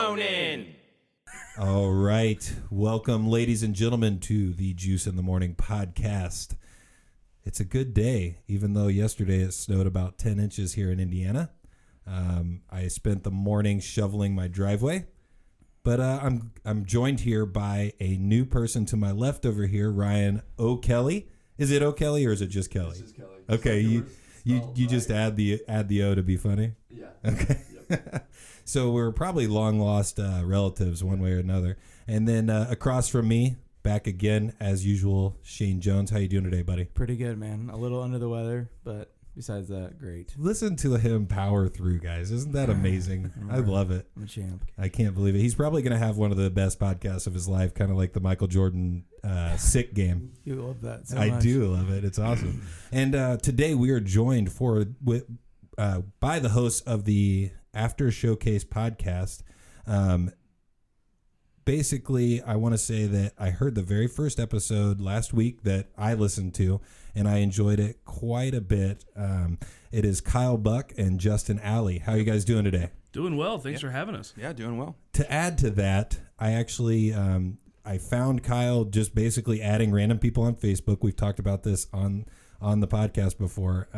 Moanin'. All right. Welcome, ladies and gentlemen, to the Juice in the Morning podcast. It's a good day, even though yesterday it snowed about 10 inches here in Indiana. I spent the morning shoveling my driveway, but I'm joined here by a new person to my left over here, Ryan O'Kelly. Is it O'Kelly or is it just Kelly? It's just Kelly. Okay, you just add the O to be funny? Yeah. Okay. Yep. So we're probably long lost relatives one way or another. And then across from me, back again as usual, Shane Jones. How you doing today, buddy? Pretty good, man. A little under the weather, but besides that, great. Listen to him power through, guys. Isn't that amazing? I love it. I'm a champ. I can't believe it. He's probably going to have one of the best podcasts of his life, kind of like the Michael Jordan sick game. You love that so I much. do love it. It's awesome. And today we are joined by the hosts of the After Showcase podcast. Basically, I want to say that I heard the very first episode last week that I listened to, and I enjoyed it quite a bit. It is Kyle Buck and Justin Alley. How are you guys doing today? Doing well. Thanks for having us. Yeah, doing well. To add to that, I actually I found Kyle just basically adding random people on Facebook. We've talked about this on the podcast before,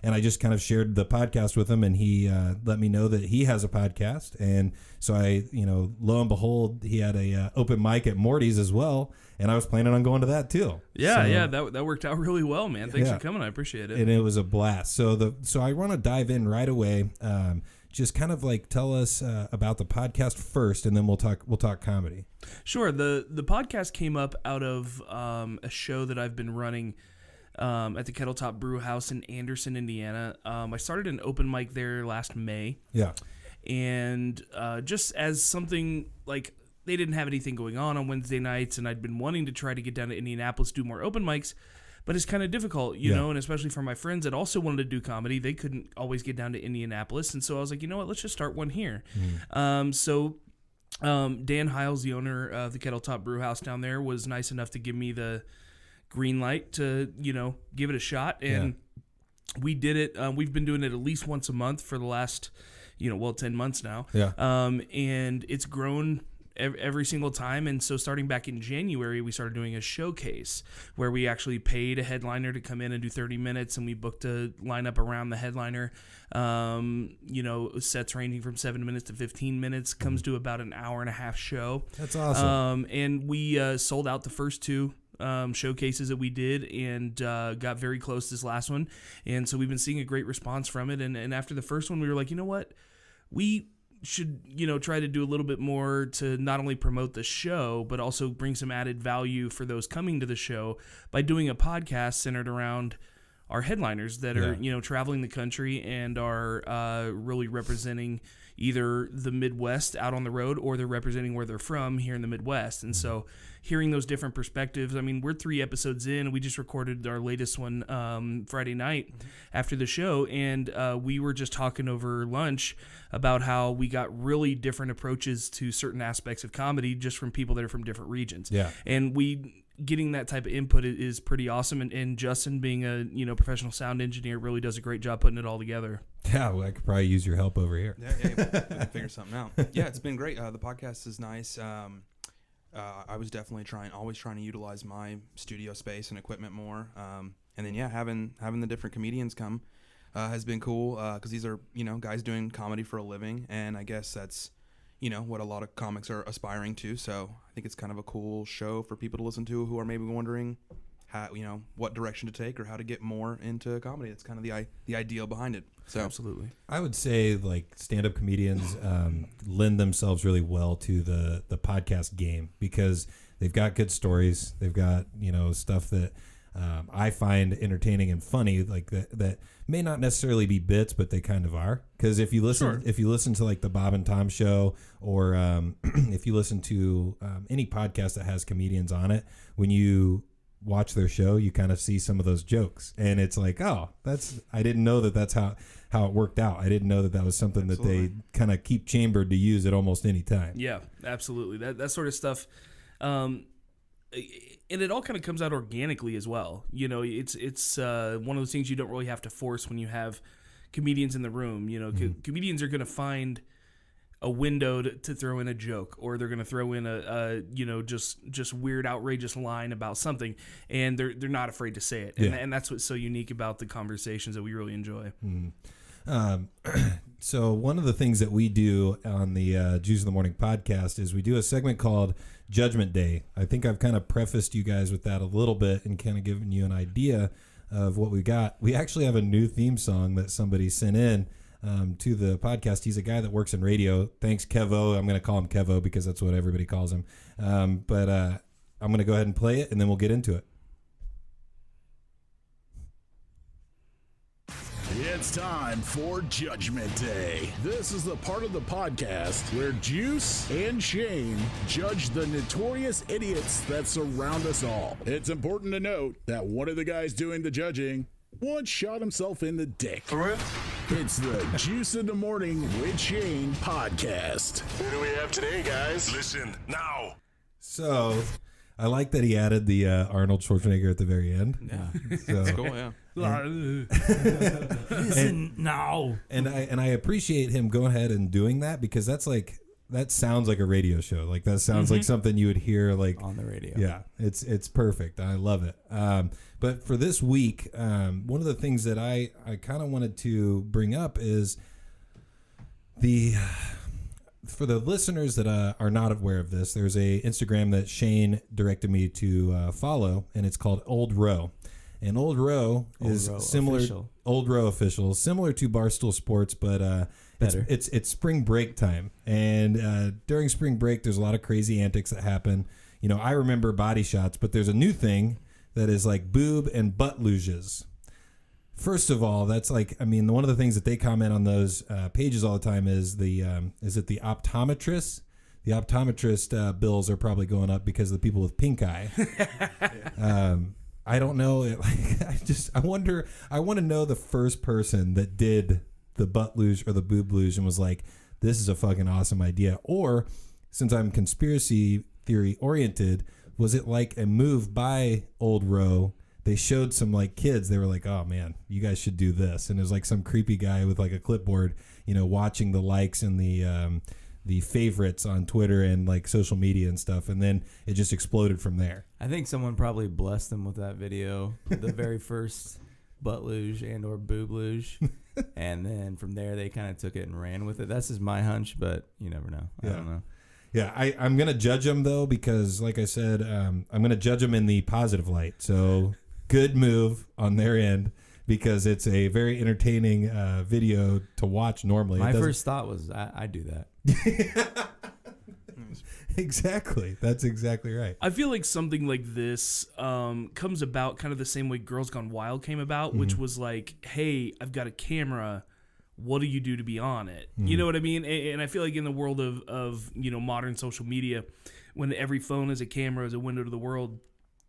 and I just kind of shared the podcast with him, and he let me know that he has a podcast, and so I, lo and behold, he had a open mic at Morty's as well, and I was planning on going to that too. Yeah, that worked out really well, man. Thanks for coming. I appreciate it. And it was a blast. So I want to dive in right away. Just kind of like tell us about the podcast first, and then we'll talk comedy. Sure. The podcast came up out of a show that I've been running at the Kettletop Brew House in Anderson, Indiana. I started an open mic there last May. Yeah. And just as something like they didn't have anything going on Wednesday nights, and I'd been wanting to try to get down to Indianapolis, do more open mics, but it's kind of difficult, you know, and especially for my friends that also wanted to do comedy, they couldn't always get down to Indianapolis. And so I was like, you know what, let's just start one here. So Dan Hiles, the owner of the Kettletop Brew House down there, was nice enough to give me the green light to, give it a shot. And we did it. We've been doing it at least once a month for the last, 10 months now. Yeah. And it's grown every single time. And so starting back in January, we started doing a showcase where we actually paid a headliner to come in and do 30 minutes, and we booked a lineup around the headliner. Sets ranging from 7 minutes to 15 minutes, comes to about an hour and a half show. That's awesome. And we sold out the first two showcases that we did, and got very close this last one. And so we've been seeing a great response from it. And after the first one, we were like, you know what? We should, try to do a little bit more to not only promote the show, but also bring some added value for those coming to the show by doing a podcast centered around our headliners that are, traveling the country and are really representing either the Midwest out on the road, or they're representing where they're from here in the Midwest. And so hearing those different perspectives, I mean, we're 3 episodes in. We just recorded our latest one Friday night after the show, and we were just talking over lunch about how we got really different approaches to certain aspects of comedy just from people that are from different regions. Yeah. And getting that type of input is pretty awesome, and Justin, being a professional sound engineer, really does a great job putting it all together. Yeah, well, I could probably use your help over here. Yeah, figure something out. Yeah, it's been great. The podcast is nice. I was definitely always trying to utilize my studio space and equipment more. And then having the different comedians come has been cool, because these are guys doing comedy for a living, and I guess that's what a lot of comics are aspiring to. So I think it's kind of a cool show for people to listen to who are maybe wondering how, what direction to take or how to get more into comedy. It's kind of the ideal behind it. So absolutely, I would say like stand-up comedians lend themselves really well to the podcast game, because they've got good stories. They've got stuff that I find entertaining and funny, like that may not necessarily be bits, but they kind of are. Because if you listen to like the Bob and Tom show, or if you listen to any podcast that has comedians on it, when you watch their show, you kind of see some of those jokes, and it's like, oh, I didn't know that's how it worked out. I didn't know that was something Absolutely. that they kind of keep chambered to use at almost any time. Yeah, absolutely. That sort of stuff. And it all kind of comes out organically as well. It's one of those things you don't really have to force when you have comedians in the room. Comedians are going to find a window to throw in a joke, or they're going to throw in a just weird, outrageous line about something, and they're not afraid to say it. And that's what's so unique about the conversations that we really enjoy. So one of the things that we do on the Jews in the Morning podcast is we do a segment called Judgment Day. I think I've kind of prefaced you guys with that a little bit and kind of given you an idea of what we got. We actually have a new theme song that somebody sent in to the podcast. He's a guy that works in radio. Thanks, Kevo. I'm going to call him Kevo because that's what everybody calls him. But I'm going to go ahead and play it, and then we'll get into it. It's time for Judgment Day. This is the part of the podcast where Juice and Shane judge the notorious idiots that surround us all. It's important to note that one of the guys doing the judging once shot himself in the dick. For real? It's the Juice in the Morning with Shane podcast. Who do we have today, guys? Listen now. So I like that he added the Arnold Schwarzenegger at the very end. Yeah, So, that's cool. Yeah. Listen now. And I appreciate him going ahead and doing that because that sounds like a radio show. Like that sounds like something you would hear like On the radio. Yeah, it's perfect. I love it. But for this week, one of the things that I kind of wanted to bring up is for the listeners that are not aware of this, there's a Instagram that Shane directed me to follow, and it's called Old Row. And Old Row is similar. Official. Old Row Official, similar to Barstool Sports, but it's spring break time, and during spring break, there's a lot of crazy antics that happen. You know, I remember body shots, but there's a new thing that is like boob and butt luges. First of all, that's like, I mean, one of the things that they comment on those pages all the time is the optometrists? The optometrist bills are probably going up because of the people with pink eye. I don't know. I want to know the first person that did the butt luge or the boob luge and was like, this is a fucking awesome idea. Or, since I'm conspiracy theory oriented, was it like a move by Old Row? They showed some like kids. They were like, oh man, you guys should do this. And it was like some creepy guy with like a clipboard, you know, watching the likes and the favorites on Twitter and like social media and stuff. And then it just exploded from there. I think someone probably blessed them with that video, the very first butt luge and or boob luge. And then from there, they kind of took it and ran with it. That's just my hunch, but you never know. I don't know. Yeah, I'm going to judge them, though, because, like I said, I'm going to judge them in the positive light. So, good move on their end, because it's a very entertaining video to watch normally. My first thought was, I do that. Exactly. That's exactly right. I feel like something like this comes about kind of the same way Girls Gone Wild came about, which was like, hey, I've got a camera. What do you do to be on it? You know what I mean? And I feel like in the world of you know, modern social media, when every phone is a camera, is a window to the world,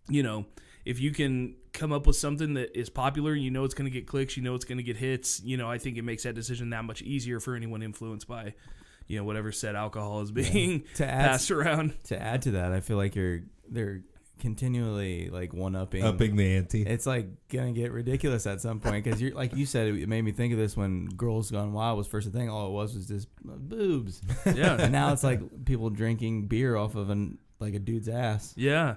you know, if you can come up with something that is popular, you know it's going to get clicks, you know it's going to get hits, you know, I think it makes that decision that much easier for anyone influenced by, you know, whatever said alcohol is being passed around. To add to that, I feel like they're continually like upping the ante. It's like gonna get ridiculous at some point, because you're like you said, it made me think of this when Girls Gone Wild was first a thing. All it was just boobs. Yeah. And now it's like people drinking beer off of a dude's ass. Yeah,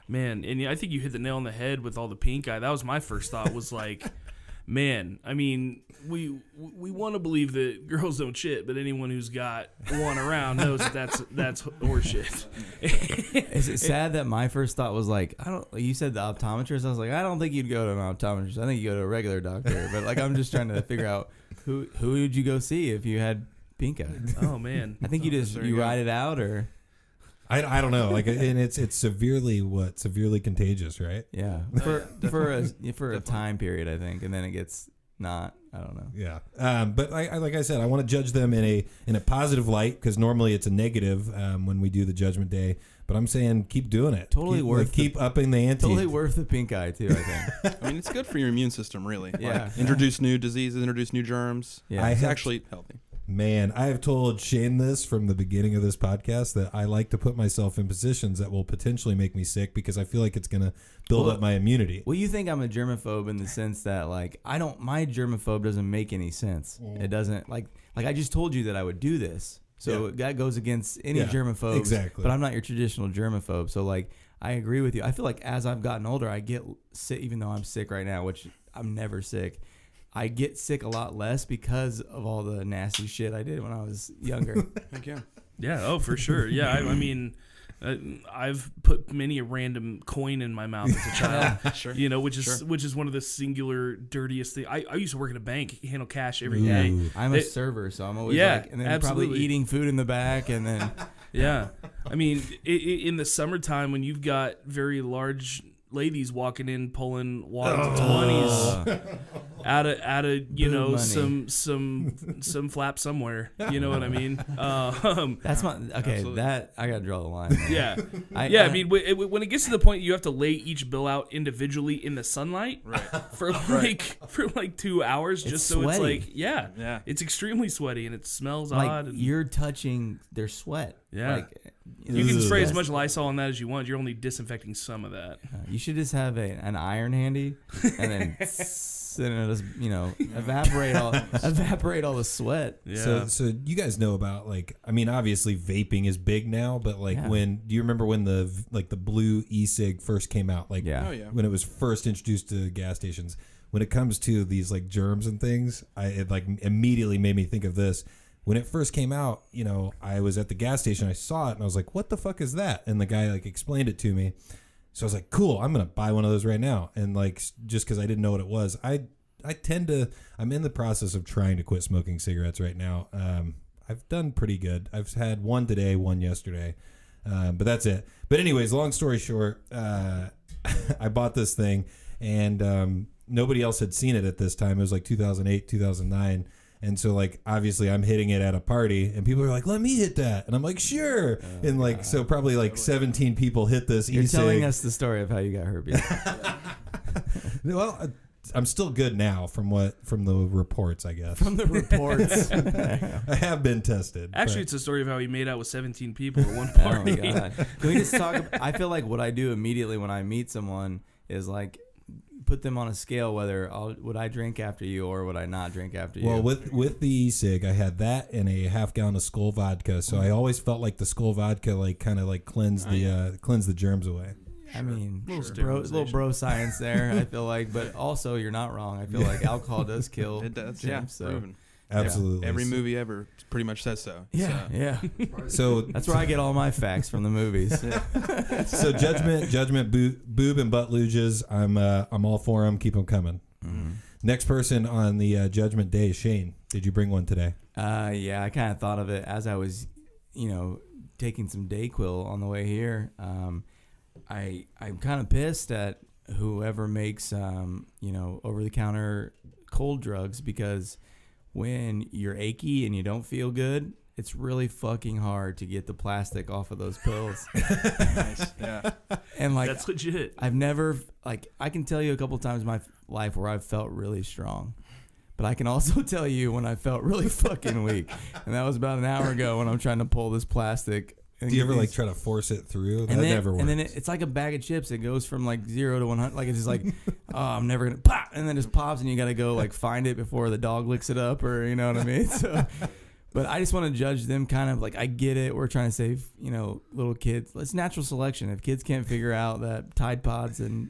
man. And I think you hit the nail on the head with all the pink eye. That was my first thought, was like, man, I mean, we want to believe that girls don't shit, but anyone who's got one around knows that's horseshit. Is it sad that my first thought was like, you said the optometrist? I was like, I don't think you'd go to an optometrist. I think you go to a regular doctor. But like, I'm just trying to figure out who would you go see if you had pink eye? Oh man, I think you ride it out, or I don't know. Like, and it's severely contagious, right? yeah, for a time period, I think, and then it gets not. I don't know. Yeah, but like I said, I want to judge them in a positive light, because normally it's a negative when we do the Judgment Day. But I'm saying keep doing it. Keep upping the ante. Totally worth the pink eye too, I think. I mean, it's good for your immune system, really. Yeah. Like, introduce new diseases, introduce new germs. Yeah. It's actually healthy. Man, I have told Shane this from the beginning of this podcast, that I like to put myself in positions that will potentially make me sick, because I feel like it's going to build up my immunity. Well, you think I'm a germaphobe in the sense that like my germaphobe doesn't make any sense. It doesn't like I just told you that I would do this, So that goes against any Yeah, germaphobe. exactly. But I'm not your traditional germaphobe. So like, I agree with you. I feel like as I've gotten older, I get sick, even though I'm sick right now, which I'm never sick. I get sick a lot less because of all the nasty shit I did when I was younger. Heck yeah. Yeah. Oh, for sure. Yeah. I mean, I've put many a random coin in my mouth as a child. Sure. You know, which is one of the singular dirtiest things. I used to work at a bank, handle cash every day. Ooh. I'm a server, so I'm always Yeah, like, and then absolutely. probably eating food in the back, and then Yeah. I mean, in the summertime when you've got very large ladies walking in pulling water 20s out of you know money. some flap somewhere, you know what I mean? that's my okay. Absolutely. That I gotta draw the line. Yeah. I I mean, when it gets to the point you have to lay each bill out individually in the sunlight for like 2 hours, It's just so it's sweaty. like, yeah, It's extremely sweaty and it smells like odd. And you're touching their sweat. Yeah. Like, you can Ugh. spray as much Lysol on that as you want. You're only disinfecting some of that. You should just have an iron handy, and then it'll just evaporate all the sweat. Yeah. So you guys know about, like, I mean, obviously vaping is big now, but like Yeah. do you remember when the blue e-cig first came out? Like Yeah. Oh, yeah. when it was first introduced to gas stations. When it comes to these like germs and things, it like immediately made me think of this. When it first came out, you know, I was at the gas station, I saw it, and I was like, what the fuck is that? And the guy like explained it to me. So I was like, cool, I'm going to buy one of those right now. And like, just because I didn't know what it was, I'm in the process of trying to quit smoking cigarettes right now. I've done pretty good. I've had one today, one yesterday, but that's it. But anyways, long story short, I bought this thing, and nobody else had seen it at this time. It was like 2008, 2009. And so, like, obviously I'm hitting it at a party, and people are like, let me hit that. And I'm like, sure. And like, so probably like 17 people hit this You're e-cig. telling us the story of how you got herpes. Well, I'm still good now from the reports, I guess. From the reports. I have been tested. Actually, but- it's a story of how he made out with 17 people at one Oh party. my god! Can we just talk? I feel like what I do immediately when I meet someone is like put them on a scale whether would I drink after you or would I not drink after you. Well, with the e-cig, I had that and a half gallon of Skull vodka. So I always felt like the Skull vodka like kind of like cleansed the germs away. I mean, Little little bro science there. I feel like, but also you're not wrong. I feel like alcohol does kill. It does. germs, so Proven. Absolutely. Every movie ever pretty much says so. yeah, yeah. So That's where I get all my facts from the movies. so judgment, boob and butt luges. I'm all for them. Keep them coming. Mm-hmm. Next person on the judgment day is Shane. Did you bring one today? Yeah, I kind of thought of it as I was, taking some Dayquil on the way here. I'm kind of pissed at whoever makes, over-the-counter cold drugs, because when you're achy and you don't feel good, it's really fucking hard to get the plastic off of those pills. Nice. Yeah. And like, That's legit. I've never, I can tell you a couple times in my life where I've felt really strong. But I can also tell you when I felt really fucking weak. And that was about an hour ago when I'm trying to pull this plastic. Do you ever like try to force it through? That And then, never works. and then it's like a bag of chips. It goes from like 0 to 100. Like it's just like, oh, I'm never gonna pop, and then it just pops, and you gotta go like find it before the dog licks it up, or you know what I mean. So, but I just want to judge them kind of like, I get it. We're trying to save little kids. It's natural selection. If kids can't figure out that Tide Pods and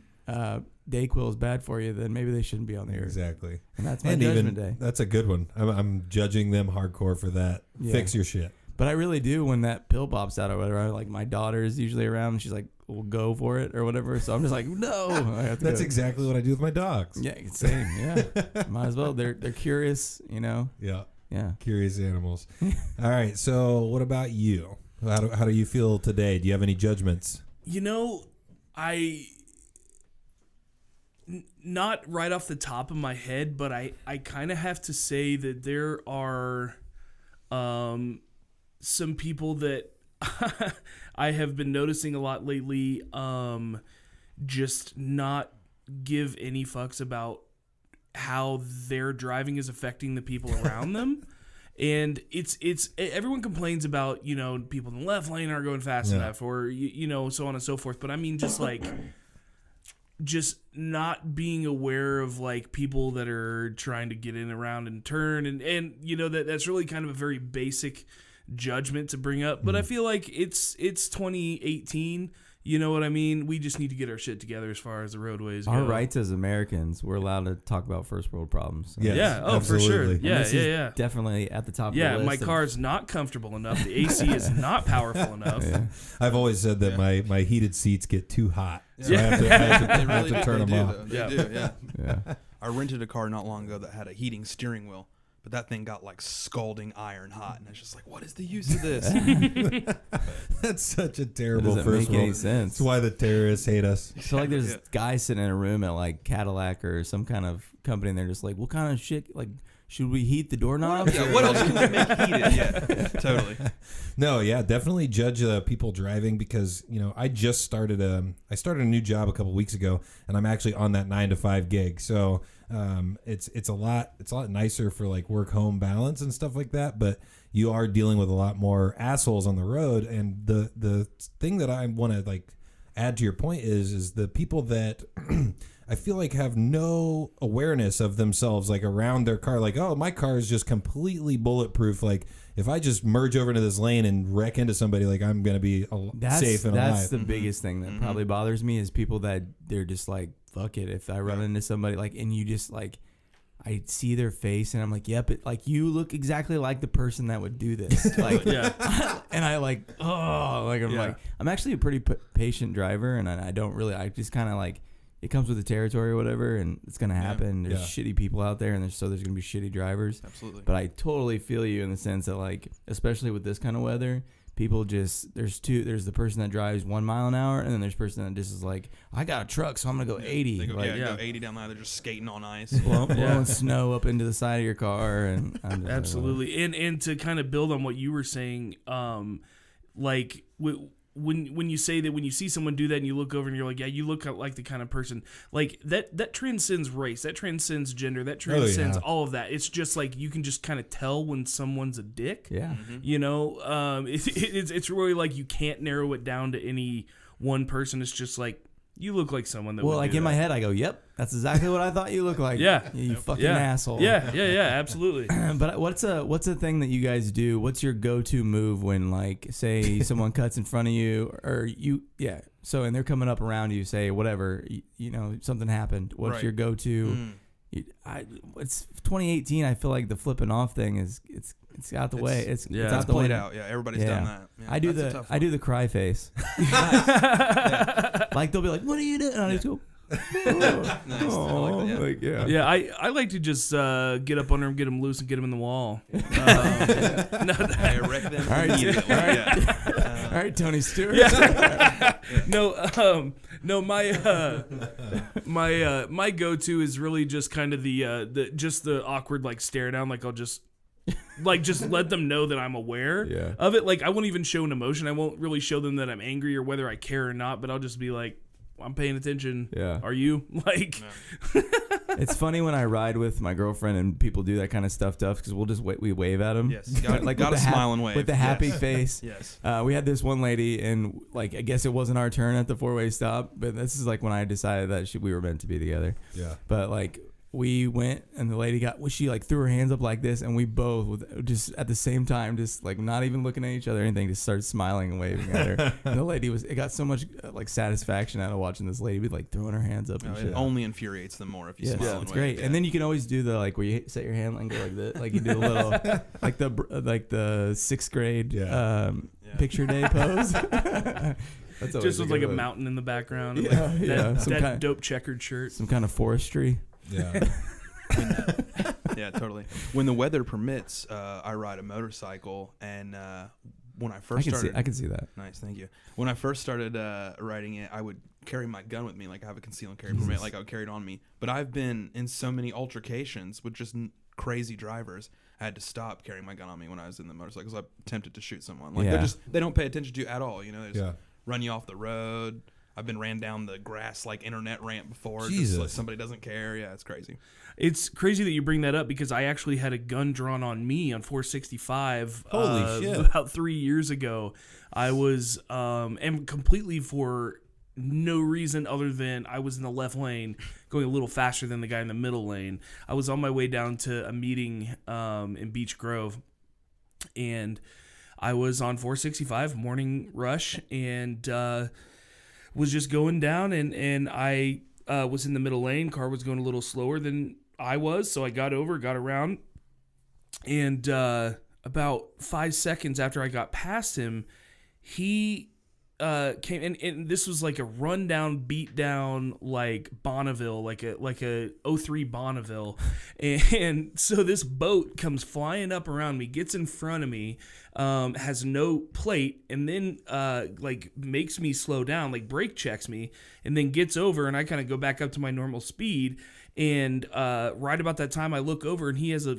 Dayquil is bad for you, then maybe they shouldn't be on the earth. Exactly. And that's my And judgment day. that's a good one. I'm judging them hardcore for that. Yeah. Fix your shit. But I really do when that pill pops out or whatever. Like my daughter is usually around and she's like, we'll go for it or whatever. So I'm just like, no. I have to That's go. exactly what I do with my dogs. Yeah, same. Yeah. Might as well. They're curious, Yeah. Yeah. Curious animals. All right. So what about you? How do you feel today? Do you have any judgments? Not right off the top of my head, but I kind of have to say that there are some people that I have been noticing a lot lately just not give any fucks about how their driving is affecting the people around them. And it's everyone complains about, people in the left lane aren't going fast enough, or so on and so forth. But I mean, just not being aware of like people that are trying to get in, around, and turn, and that's really kind of a very basic judgment to bring up, but I feel like it's 2018. You know what I mean? We just need to get our shit together as far as the roadways go. Our rights as Americans, we're allowed to talk about first world problems. Yes, Yeah. Oh, for sure. absolutely. Yeah. And this is Yeah. definitely at the top of the Yeah. list. My of- car's not comfortable enough. The AC is not powerful enough. Yeah. I've always said that my heated seats get too hot, so Yeah. I have to, They really to turn they them do, off. though. They do, yeah. Yeah. I rented a car not long ago that had a heating steering wheel, but that thing got like scalding iron hot, and I was just like, what is the use of this? That's such a It terrible doesn't first make any world. sense. That's why the terrorists hate us. I feel like there's Yeah. guys sitting in a room at like Cadillac or some kind of company, and they're just like, "What kind of shit? Like, should we heat the doorknobs?" Yeah, what else can we make heated? Yeah, totally. No, yeah, definitely judge people driving because I just started a new job a couple weeks ago, and I'm actually on that 9 to 5 gig. So it's a lot nicer for like work home balance and stuff like that. But you are dealing with a lot more assholes on the road, and the thing that I want to like add to your point is the people that I feel like have no awareness of themselves, like around their car. Like, oh, my car is just completely bulletproof. Like, if I just merge over into this lane and wreck into somebody, like I'm gonna be safe and That's alive. the biggest thing that probably bothers me is people that they're just like, fuck it. If I run into somebody like, and you just like, I see their face and I'm like, yep, like you look exactly like the person that would do this. Like, Yeah. and I like, oh, like I'm Yeah. like, I'm actually a pretty patient driver, and I don't really, I just kind of like, it comes with the territory or whatever, and it's gonna happen. There's shitty people out there, and there's gonna be shitty drivers. Absolutely. But I totally feel you in the sense that like, especially with this kind of weather, people just there's the person that drives 1 mile an hour, and then there's the person that just is like, I got a truck, so I'm gonna go 80. They go, like, go 80 down there. They're just skating on ice. blowing snow up into the side of your car, and I'm just Absolutely. And to kind of build on what you were saying, like when you say that when you see someone do that and you look over and you're like, yeah, you look like the kind of person like that transcends race, that transcends gender, that transcends all of that. It's just like you can just kind of tell when someone's a dick. Yeah. You know, it's really like you can't narrow it down to any one person. It's just like you look like someone that. Well, would like do in that. my head, I go, "Yep, that's exactly what I thought you looked like." Yeah. you fucking Yeah. asshole. Yeah, absolutely. But what's a thing that you guys do? What's your go-to move when, like, say someone cuts in front of you, or you, so and they're coming up around you, say whatever, you know, something happened. What's Right. your go-to? It's 2018. I feel like the flipping off thing is it's out the way. It's That's out the played way. out. Yeah, everybody's done that. Yeah, I do that's a tough I do the cry face. Like they'll be like, "What are you doing?" And I just go, Nice. I like that, yeah. like, Yeah, I like to just get up under him, get him loose, and get him in the wall. I wreck them immediately. Yeah. All right, Tony Stewart. No, my go-to is really just kind of the awkward like stare down. Like I'll just let them know that I'm aware of it. Like I won't even show an emotion. I won't really show them that I'm angry or whether I care or not. But I'll just be like, I'm paying attention. Yeah. Are you? Like. It's funny when I ride with my girlfriend and people do that kind of stuff because we'll just we wave at them. Yes, gotta with gotta the smile and wave. with the happy Yes. face. Yes. We had this one lady, and like I guess it wasn't our turn at the 4-way stop, but this is like when I decided that we were meant to be together. Yeah. But like we went, and the lady she like threw her hands up like this, and we both with just at the same time, just like not even looking at each other or anything, just started smiling and waving at her. And the lady it got so much like satisfaction out of watching this lady be like throwing her hands up and No, shit. it only infuriates them more if you Yes, smile. it's and wave. great. Yeah. And then you can always do the like where you set your hand and go like this, like you do a little like the 6th grade picture day pose. That's always Just with like good a one. mountain in the background. Yeah, Like yeah. That dope checkered shirt. Some kind of forestry. Yeah. Yeah, totally. When the weather permits, I ride a motorcycle, and when I first started, I can see that. nice, thank you. When I first started riding it, I would carry my gun with me, like I have a conceal and carry permit, like I would carry it on me. But I've been in so many altercations with just crazy drivers. I had to stop carrying my gun on me when I was in the motorcycle because I attempted to shoot someone. Like they don't pay attention to you at all. You know, they just run you off the road. I've been ran down the grass like internet ramp before. Jesus. Just like somebody doesn't care. Yeah, it's crazy. It's crazy that you bring that up because I actually had a gun drawn on me on 465. Holy shit. About 3 years ago. I was, and completely for no reason other than I was in the left lane going a little faster than the guy in the middle lane. I was on my way down to a meeting in Beach Grove, and I was on 465 morning rush and was just going down, and I was in the middle lane. Car was going a little slower than I was, so I got around, and about 5 seconds after I got past him, he came, and this was like a rundown, beat down, like Bonneville, like a 03 Bonneville, and so this boat comes flying up around me, gets in front of me, has no plate, and then like makes me slow down, like brake checks me, and then gets over, and I kind of go back up to my normal speed, and right about that time I look over, and he has a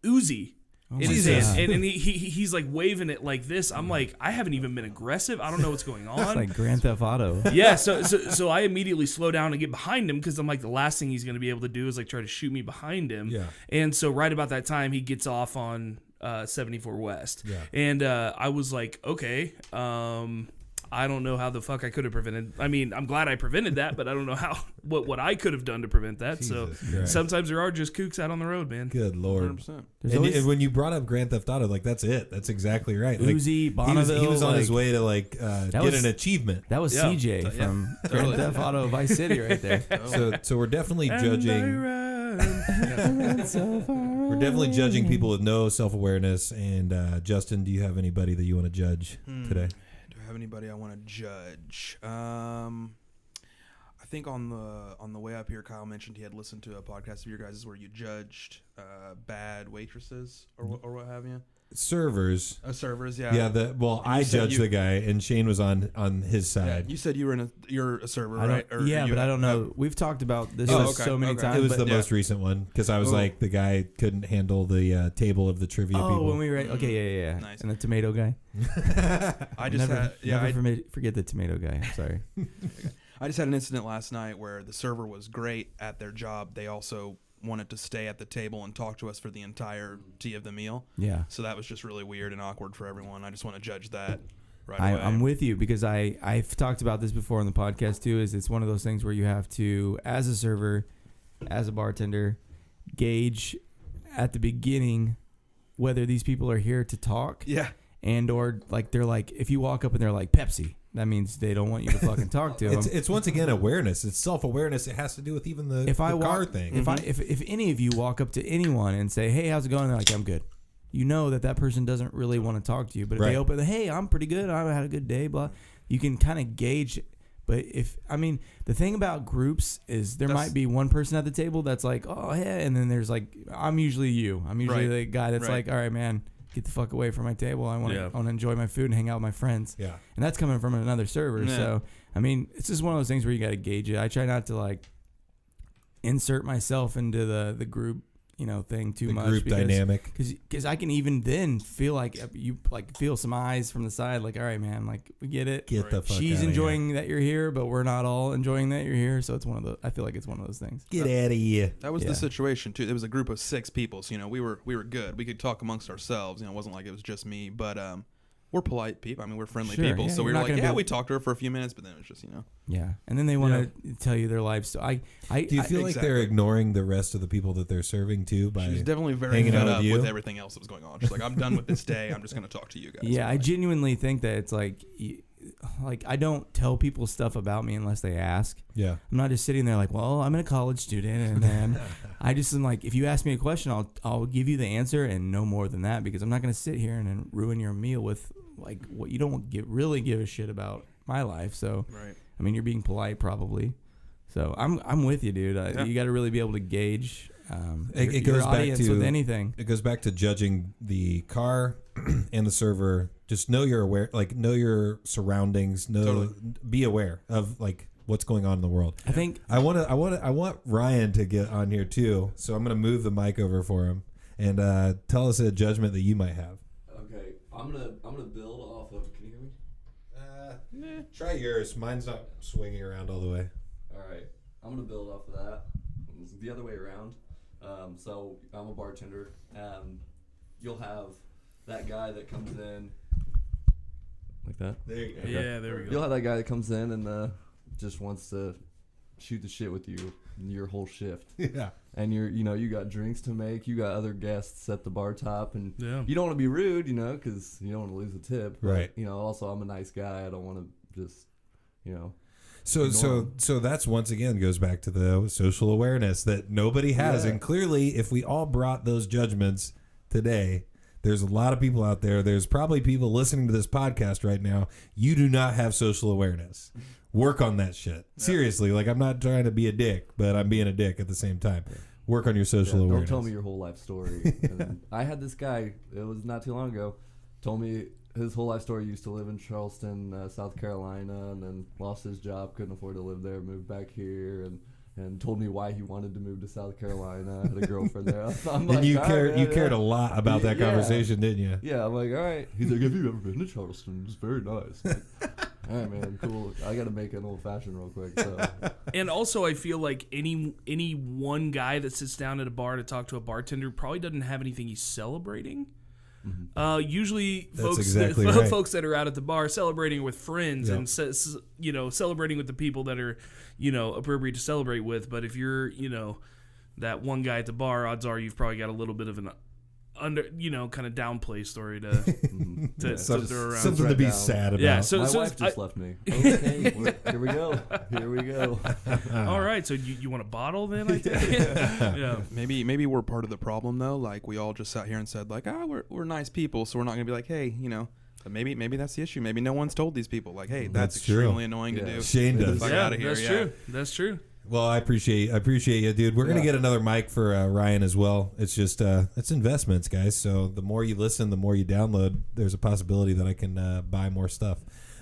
Uzi in his hand, and he's like waving it like this. I'm like, I haven't even been aggressive. I don't know what's going on. It's like Grand Theft Auto. Yeah, so I immediately slow down and get behind him because I'm like, the last thing he's going to be able to do is like try to shoot me behind him. Yeah. And so right about that time, he gets off on 74 West. Yeah. And I was like, okay, I don't know how the fuck I could have prevented. I mean, I'm glad I prevented that, but I don't know how what I could have done to prevent that. Jesus So Christ. sometimes there are just kooks out on the road, man. Good Lord. 100%. And when you brought up Grand Theft Auto, like that's it. That's exactly right. Like, Uzi, Bonneville. he was on his like, way to like get was- an achievement. That was Yeah. CJ from Grand Totally. Theft Auto Vice City right there. So we're definitely judging. We're definitely judging people with no self-awareness. And Justin, do you have anybody that you want to judge today? Do I have anybody I want to judge? I think on the way up here, Kyle mentioned he had listened to a podcast of your guys' where you judged bad waitresses or what have you. Servers. Servers, yeah. Yeah. I said judged the guy, and Shane was on his Yeah, side. you said you're a server, I right? don't, yeah, but I don't know. We've talked about this Oh, so many okay. times. It was but the most recent one because I was Oh. like the guy couldn't handle the table of the trivia oh, people. when we were okay, yeah. Nice. And the tomato guy. I just never forget the tomato guy. I'm sorry. I just had an incident last night where the server was great at their job. They also wanted to stay at the table and talk to us for the entirety of the meal. Yeah. So that was just really weird and awkward for everyone. I just want to judge that right away. I'm with you because I've talked about this before on the podcast too. Is it's one of those things where you have to, as a server, as a bartender, gauge at the beginning whether these people are here to talk. Yeah. And or like they're like, if you walk up and they're like Pepsi, that means they don't want you to fucking talk to them. It's once again awareness. It's self-awareness. It has to do with even the car thing. If any of you walk up to anyone and say, "Hey, how's it going?" and they're like, "I'm good," you know that person doesn't really want to talk to you. But if they open, "Hey, I'm pretty good. I had a good day," blah, you can kind of gauge. But the thing about groups is there might be one person at the table that's like, "Oh yeah," and then there's like, I'm usually the guy that's like, "All right, man, get the fuck away from my table. I want to enjoy my food and hang out with my friends." Yeah. And that's coming from another server. Yeah. So, it's just one of those things where you got to gauge it. I try not to like insert myself into the group, thing too much. Group dynamic. Because I can even then feel like you like feel some eyes from the side, like, all right, man, like we get it. Get the fuck She's outta enjoying that you're here, but we're not all enjoying that you're here. So I feel like it's one of those things. here. Get out of here. That was the situation too. It was a group of 6 people, so we were good. We could talk amongst ourselves. It wasn't like it was just me, but we're polite people. We're friendly Sure, people. yeah, so we you're were not like, gonna be we talked to her for a few minutes, but then it was just Yeah, and then they want to tell you their life. So do Do you feel like they're ignoring the rest of the people that they're serving too by She was definitely very hanging fed out up with you? with everything else that was going on. She's like, I'm done with this day. I'm just going to talk to you guys. Yeah, I Bye. genuinely think that it's like I don't tell people stuff about me unless they ask. Yeah. I'm not just sitting there like, well, I'm a college student, and then I just am like, if you ask me a question, I'll give you the answer and no more than that, because I'm not going to sit here and then ruin your meal with like what you don't really give a shit about my life. So Right. you're being polite probably. So I'm with you, dude. You got to really be able to gauge It your goes back audience to with anything. It goes back to judging the car and the server. Just know your surroundings. Be aware of like what's going on in the world. I think I want Ryan to get on here too. So I'm gonna move the mic over for him and tell us a judgment that you might have. Okay, I'm gonna build off of. Can you hear me? Try yours. Mine's not swinging around all the way. All right, I'm gonna build off of that. It's the other way around. So I'm a bartender. You'll have that guy that comes in like that. There you go. Yeah, there we go. You'll have that guy that comes in and just wants to shoot the shit with you your whole shift. Yeah. And you got drinks to make, you got other guests at the bar top, and Yeah. you don't want to be rude, because you don't want to lose a tip. But, Right. Also I'm a nice guy. I don't want to just, So that's once again goes back to the social awareness that nobody has. Yeah. And clearly, if we all brought those judgments today, there's a lot of people out there. There's probably people listening to this podcast right now. You do not have social awareness. Work on that shit. Seriously. Like, I'm not trying to be a dick, but I'm being a dick at the same time. Work on your social awareness. Don't tell me your whole life story. And I had this guy, it was not too long ago, told me his whole life story. Used to live in Charleston, South Carolina, and then lost his job, couldn't afford to live there, moved back here, and told me why he wanted to move to South Carolina. Had a girlright there. I'm like, you all cared. right, You cared a lot about that Yeah. conversation, didn't you? Yeah, I'm like, all right. He's like, have you ever been to Charleston? It's very nice. I'm like, all right, man, cool. I got to make an old fashioned real quick. So. And also, I feel like any one guy that sits down at a bar to talk to a bartender probably doesn't have anything he's celebrating. Usually, That's folks exactly that, right. folks that are out at the bar celebrating with friends Yep. and celebrating with the people that are appropriate to celebrate with. But if you're that one guy at the bar, odds are you've probably got a little bit of an kind of downplay story to throw around. Something to right be down. sad about. Yeah, My wife just left me. Okay, here we go. Here we go. All right, so you want a bottle then? I think. Yeah. Maybe we're part of the problem though. Like we all just sat here and said like, we're nice people, so we're not gonna be like, hey, But maybe that's the issue. Maybe no one's told these people like, hey, that's That's true. extremely annoying to Yeah. do. Shane Get the does. fuck Yeah, outta here. that's Yeah. true. That's true. Well, I appreciate you, dude. We're gonna Yeah. get another mic for Ryan as well. It's just it's investments, guys. So the more you listen, the more you download. There's a possibility that I can buy more stuff.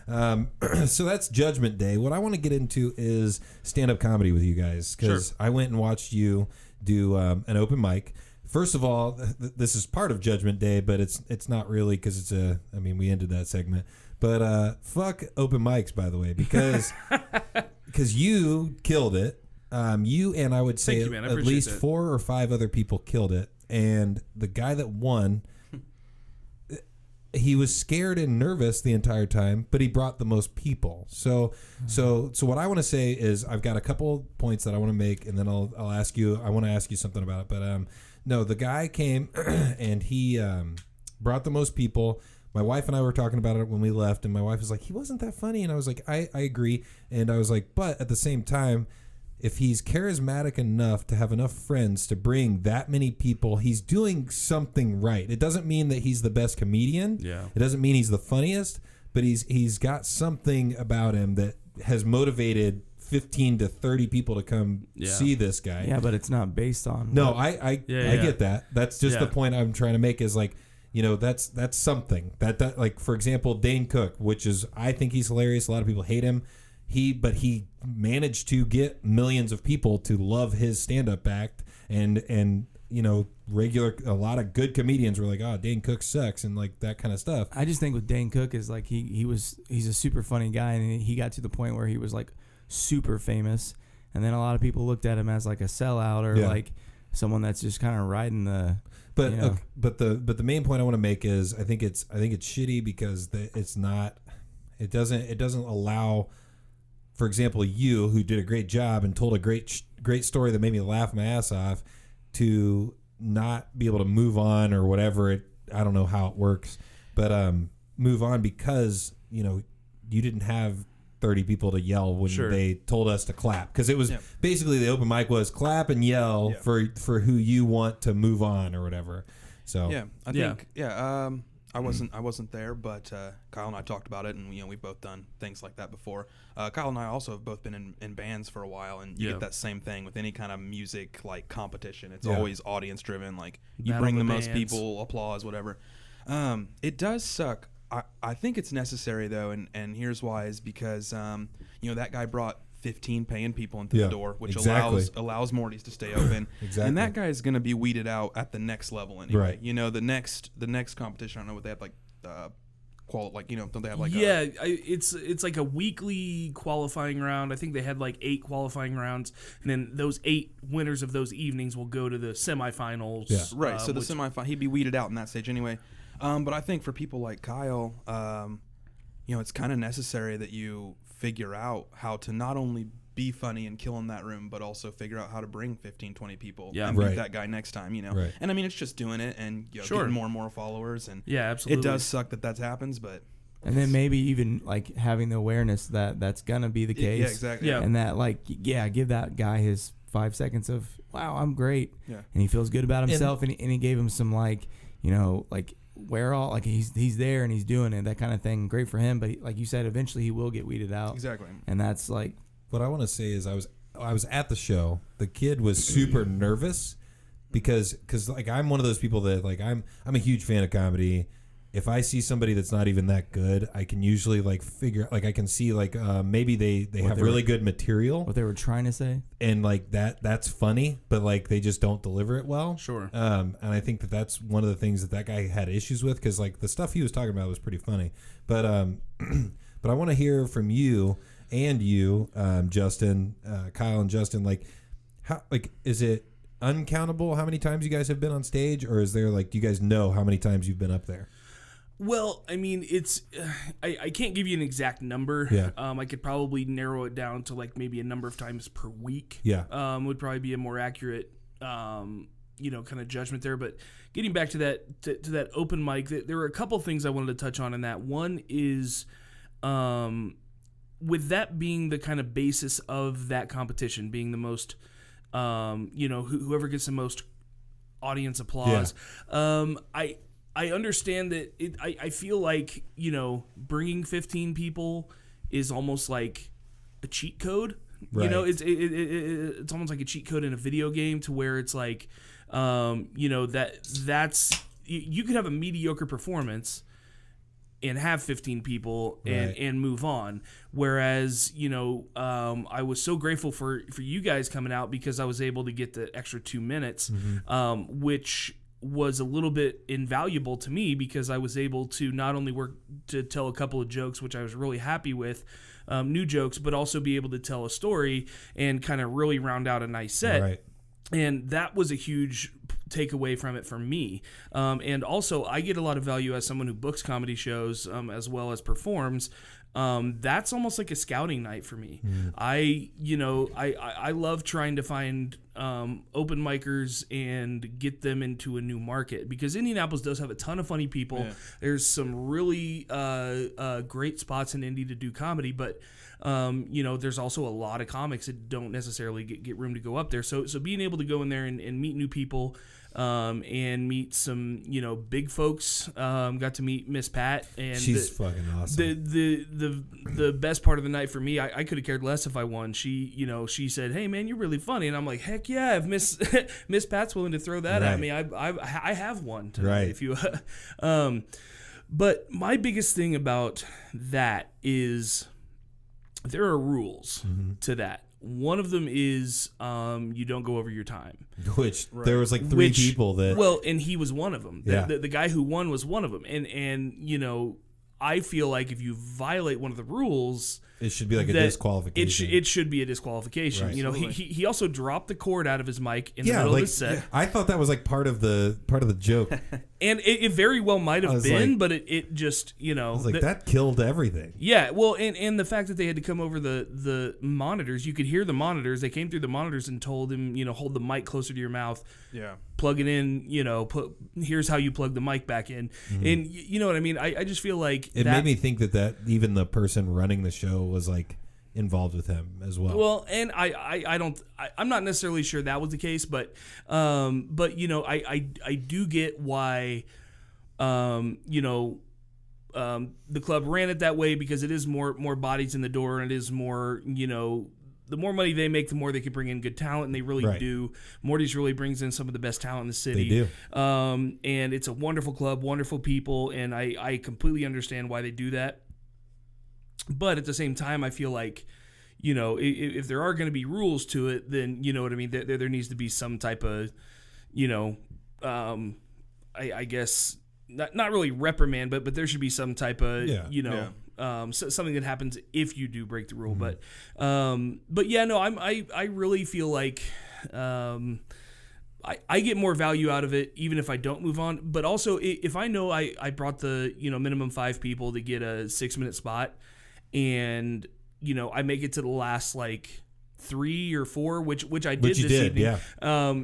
So that's Judgment Day. What I want to get into is stand-up comedy with you guys because I went and watched you do an open mic. First of all, this is part of Judgment Day, but it's not really because we ended that segment. But fuck open mics, by the way, because you killed it. You and I would say Thank you, man. I at appreciate least that. 4 or 5 other people killed it. And the guy that won, he was scared and nervous the entire time, but he brought the most people. So what I want to say is I've got a couple points that I want to make, and then I'll ask you. I want to ask you something about it. But no, the guy came and he brought the most people. My wife and I were talking about it when we left, and my wife was like, he wasn't that funny. And I was like, I agree. And I was like, but at the same time, if he's charismatic enough to have enough friends to bring that many people, he's doing something right. It doesn't mean that he's the best comedian. Yeah. It doesn't mean he's the funniest, but he's got something about him that has motivated 15 to 30 people to come see this guy. Yeah, but it's not based on. No, I get that. That's just the point I'm trying to make is like, that's something that like, for example, Dane Cook, which is, I think he's hilarious. A lot of people hate him. But he managed to get millions of people to love his stand-up act, and a lot of good comedians were like, oh, Dane Cook sucks, and like that kind of stuff. I just think with Dane Cook is like he's a super funny guy, and he got to the point where he was like super famous, and then a lot of people looked at him as like a sellout or like someone that's just kind of riding the. But but the main point I want to make is I think it's shitty because it doesn't allow. For example, you, who did a great job and told a great story that made me laugh my ass off, to not be able to move on or whatever. I don't know how it works, but move on because you didn't have 30 people to yell when they told us to clap, because it was basically the open mic was clap and yell for who you want to move on or whatever. So I think I wasn't there, but Kyle and I talked about it, and we've both done things like that before. Kyle and I also have both been in bands for a while, and you get that same thing with any kind of music like competition. It's always audience driven. Like you bring the most people, applause, whatever. It does suck. I think it's necessary though, and here's why: is because that guy brought 15 paying people into the door, which allows Morty's to stay open. And that guy is going to be weeded out at the next level anyway. Right. The next competition, I don't know what they have don't they have like it's like a weekly qualifying round. I think they had like 8 qualifying rounds, and then those 8 winners of those evenings will go to the semifinals. Yeah. Right. So the semifinal, he'd be weeded out in that stage anyway. But I think for people like Kyle, it's kind of necessary that you figure out how to not only be funny and kill in that room, but also figure out how to bring 15, 20 people Yeah. and beat Right. that guy next time, Right. And I mean, it's just doing it and Sure. getting more and more followers. And Yeah, absolutely. it does suck that happens, but And then maybe even like having the awareness that that's gonna be the case. yeah, exactly. Yeah. And that give that guy his 5 seconds of, wow, I'm great. Yeah. And he feels good about himself, and he gave him some we're all like he's there and he's doing it, that kind of thing. Great for him, but like you said, eventually he will get weeded out. Exactly. And that's like, What I want to say is I was at the show. The kid was super nervous because like I'm one of those people that like I'm a huge fan of comedy. If I see somebody that's not even that good, I can usually like figure like I can see like maybe they have really good material what they were trying to say. and like that's funny, but like they just don't deliver it well. Sure. And I think that's one of the things that guy had issues with, because like the stuff he was talking about was pretty funny. But but I want to hear from you and you, Justin, Kyle and Justin, like how is it uncountable how many times you guys have been on stage, or is there like do you guys know how many times you've been up there? Well, I mean, it's I can't give you an exact number. Yeah. I could probably narrow it down to like maybe a number of times per week. Yeah. Would probably be a more accurate, kind of judgment there. But getting back to that open mic, there were a couple things I wanted to touch on in that. One is, with that being the kind of basis of that competition, being the most, whoever gets the most audience applause. I understand that I feel like, bringing 15 people is almost like a cheat code. Right. It's almost like a cheat code in a video game, to where it's like, that's you could have a mediocre performance and have 15 people and move on. Whereas, I was so grateful for you guys coming out, because I was able to get the extra 2 minutes, which was a little bit invaluable to me, because I was able to not only work to tell a couple of jokes, which I was really happy with, new jokes, but also be able to tell a story and kind of really round out a nice set. Right. And that was a huge takeaway from it for me. And also, I get a lot of value as someone who books comedy shows, as well as performs. That's almost like a scouting night for me. I love trying to find open micers and get them into a new market, because Indianapolis does have a ton of funny people. Yeah. There's some really great spots in Indy to do comedy, but there's also a lot of comics that don't necessarily get room to go up there. So being able to go in there and meet new people, and meet some big folks. Got to meet Miss Pat, and She's fucking awesome. The best part of the night for me, I could have cared less if I won. She said, "Hey man, you're really funny," and I'm like, "Heck yeah! If Miss Pat's willing to throw that at Right. me, I have one tonight." Right. If you, but my biggest thing about that is there are rules to that. One of them is you don't go over your time. Which there was like three people that. Well, and he was one of them. Yeah. The guy who won was one of them. And I feel like if you violate one of the rules, it should be like a that disqualification. It should be a disqualification. Right. He also dropped the cord out of his mic in the middle of his set. I thought that was like part of the joke. And it very well might have was been, like- but it just, I was like, that killed everything. Yeah, well, and the fact that they had to come over the monitors, you could hear the monitors. They came through the monitors and told him, hold the mic closer to your mouth. Yeah. Plug it in, here's how you plug the mic back in. And you know what I mean? I just feel like It made me think that even the person running the show was like involved with him as well. Well, and I'm not necessarily sure that was the case, but I do get why the club ran it that way, because it is more bodies in the door, and it is more, the more money they make, the more they can bring in good talent, and they really Right. do. Morty's really brings in some of the best talent in the city. They do. And it's a wonderful club, wonderful people, and I completely understand why they do that. But at the same time, I feel like, if there are going to be rules to it, then, you know what I mean, there needs to be some type of, I guess, not really reprimand, but there should be some type of, something that happens if you do break the rule. But yeah, no, I really feel like I get more value out of it even if I don't move on. But also, if I know I brought the minimum 5 people to get a 6-minute spot, and I make it to the last 3 or 4, which I did this evening. Yeah.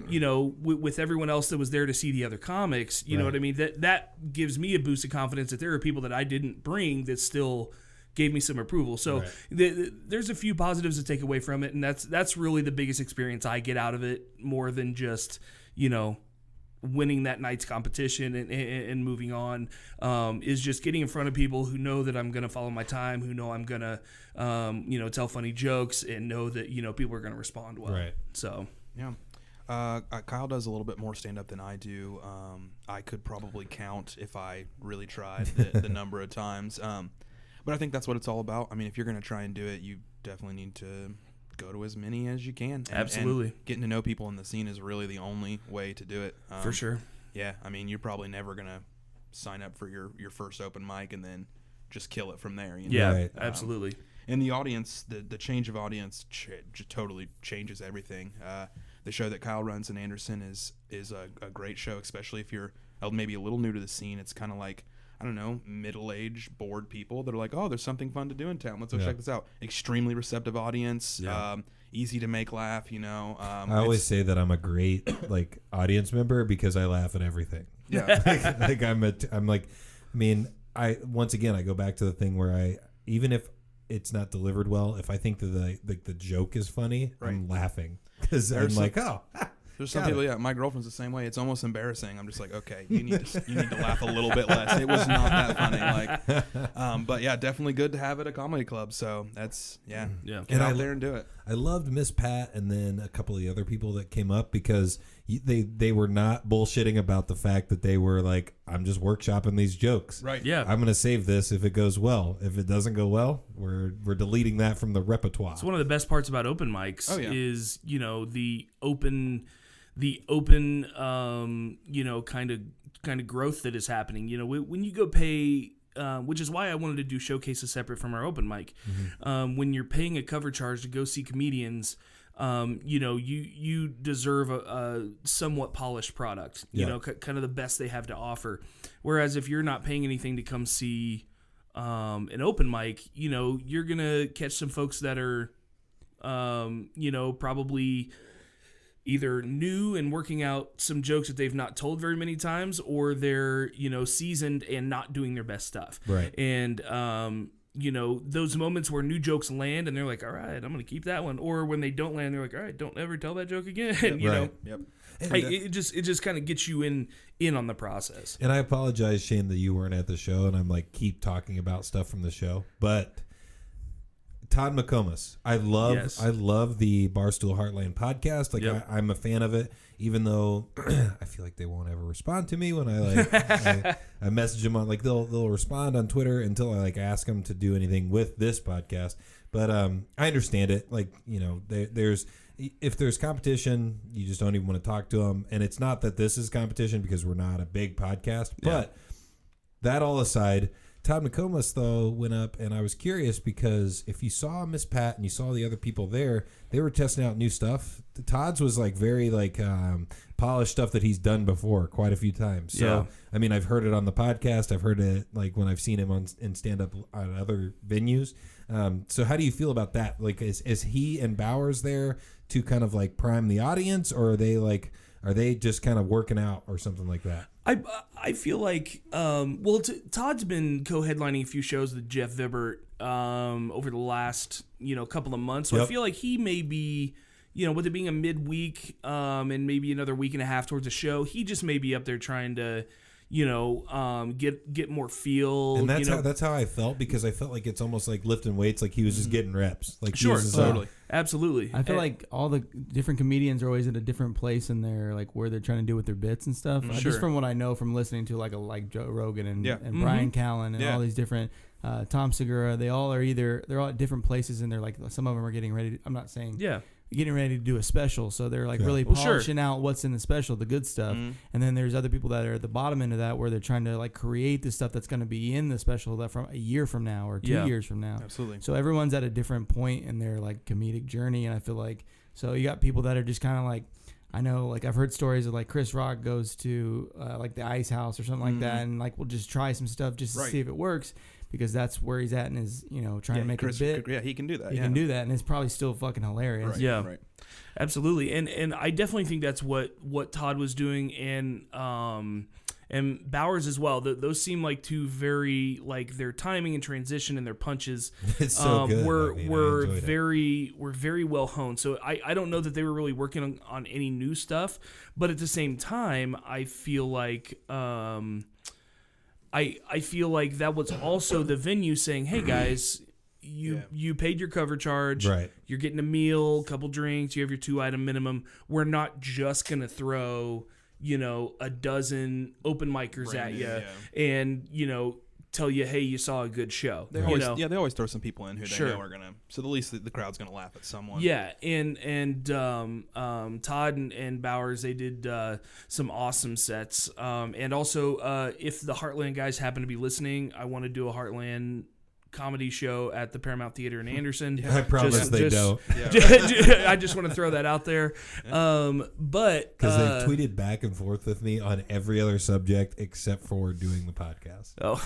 You know, with everyone else that was there to see the other comics, you know what I mean? That gives me a boost of confidence that there are people that I didn't bring that still gave me some approval. So there's a few positives to take away from it, and that's really the biggest experience I get out of it, more than just, you know, winning that night's competition and moving on, is just getting in front of people who know that I'm going to follow my time, who know I'm going to, you know, tell funny jokes, and know that, you know, people are going to respond well. Right. So, yeah. Kyle does a little bit more stand-up than I do. I could probably count, if I really tried, the number of times. But I think that's what it's all about. I mean, if you're going to try and do it, you definitely need to go to as many as you can. Absolutely. And getting to know people in the scene is really the only way to do it. For sure. Yeah. I mean, you're probably never going to sign up for your first open mic and then just kill it from there. You know? Yeah, absolutely. And the audience, the change of audience just totally changes everything. The show that Kyle runs in Anderson is a great show, especially if you're maybe a little new to the scene. It's kind of like, I don't know, middle-aged, bored people that are like, oh, there's something fun to do in town. Let's go check this out. Extremely receptive audience, easy to make laugh, you know. I always say that I'm a great audience member because I laugh at everything. Yeah. I go back to the thing where even if it's not delivered well, if I think that the joke is funny, I'm laughing because I'm like, oh. There's some people, my girlfriend's the same way. It's almost embarrassing. I'm just like, okay, you need to laugh a little bit less. It was not that funny. But yeah, definitely good to have at a comedy club. So that's get out there and do it. I loved Miss Pat and then a couple of the other people that came up because they were not bullshitting about the fact that they were like, I'm just workshopping these jokes. Right. Yeah. I'm going to save this if it goes well. If it doesn't go well, we're deleting that from the repertoire. It's one of the best parts about open mics is, you know, the open you know, kind of growth that is happening. You know, when you go pay, which is why I wanted to do showcases separate from our open mic. Mm-hmm. When you're paying a cover charge to go see comedians, you know, you deserve a somewhat polished product. You know, kind of the best they have to offer. Whereas if you're not paying anything to come see an open mic, you know, you're gonna catch some folks that are, you know, probably either new and working out some jokes that they've not told very many times, or they're, you know, seasoned and not doing their best stuff. Right. And, you know, those moments where new jokes land and they're like, all right, I'm going to keep that one. Or when they don't land, they're like, all right, don't ever tell that joke again. You know, it just kind of gets you in on the process. And I apologize, Shane, that you weren't at the show and I'm like, keep talking about stuff from the show, but Todd McComas. I love the Barstool Heartland podcast. Like I'm a fan of it, even though I feel like they won't ever respond to me when I message them on, like they'll respond on Twitter until I ask them to do anything with this podcast. But I understand it. Like, you know, if there's competition, you just don't even want to talk to them. And it's not that this is competition because we're not a big podcast, but that all aside, Todd McComas, though, went up, and I was curious because if you saw Miss Pat and you saw the other people there, they were testing out new stuff. Todd's was very polished stuff that he's done before quite a few times. So, I mean, I've heard it on the podcast. I've heard it when I've seen him in stand-up on other venues. So how do you feel about that? Like, is he and Bowers there to kind of prime the audience, or are they just kind of working out or something like that? I feel like Todd's been co-headlining a few shows with Jeff Vibert over the last couple of months. So I feel like he may be, with it being a midweek and maybe another week and a half towards a show, he just may be up there trying to get more feel. And that's how I felt, because I felt like it's almost like lifting weights, like he was just getting reps. Like sure, totally. Absolutely. I feel like all the different comedians are always at a different place in their where they're trying to do with their bits and stuff. Sure. Just from what I know from listening to like Joe Rogan and Brian Callen and all these different Tom Segura, they're all at different places, and they're some of them are getting ready. I'm not saying getting ready to do a special, so they're really polishing out what's in the special, the good stuff. And then there's other people that are at the bottom end of that, where they're trying to create the stuff that's going to be in the special that from a year from now or 2 years from now. Absolutely. So everyone's at a different point in their comedic journey, and I feel so you got people that are just kind of I know, like, I've heard stories of, like, Chris Rock goes to, like, the Ice House or something like that, and, like, we'll just try some stuff just to see if it works, because that's where he's at in his, trying to make a bit. Yeah, he can do that. He can do that, and it's probably still fucking hilarious. Right, Yeah, right. Absolutely. And I definitely think that's what Todd was doing, and Bowers as well. Those seem like two very, like, their timing and transition and their punches It's so good. were very well honed. So I don't know that they were really working on any new stuff, but at the same time, I feel like I feel like that was also the venue saying, "Hey guys, you paid your cover charge. Right. You're getting a meal, couple drinks. You have your 2-item minimum. We're not just gonna throw." A dozen open micers at you and, tell you, hey, you saw a good show. They always throw some people in who they know are going to, so at least the crowd's going to laugh at someone. Yeah, and Todd and Bowers, they did some awesome sets. And also, if the Heartland guys happen to be listening, I want to do a Heartland comedy show at the Paramount Theater in Anderson. I promise they don't. I just want to throw that out there. But because they tweeted back and forth with me on every other subject except for doing the podcast. Oh,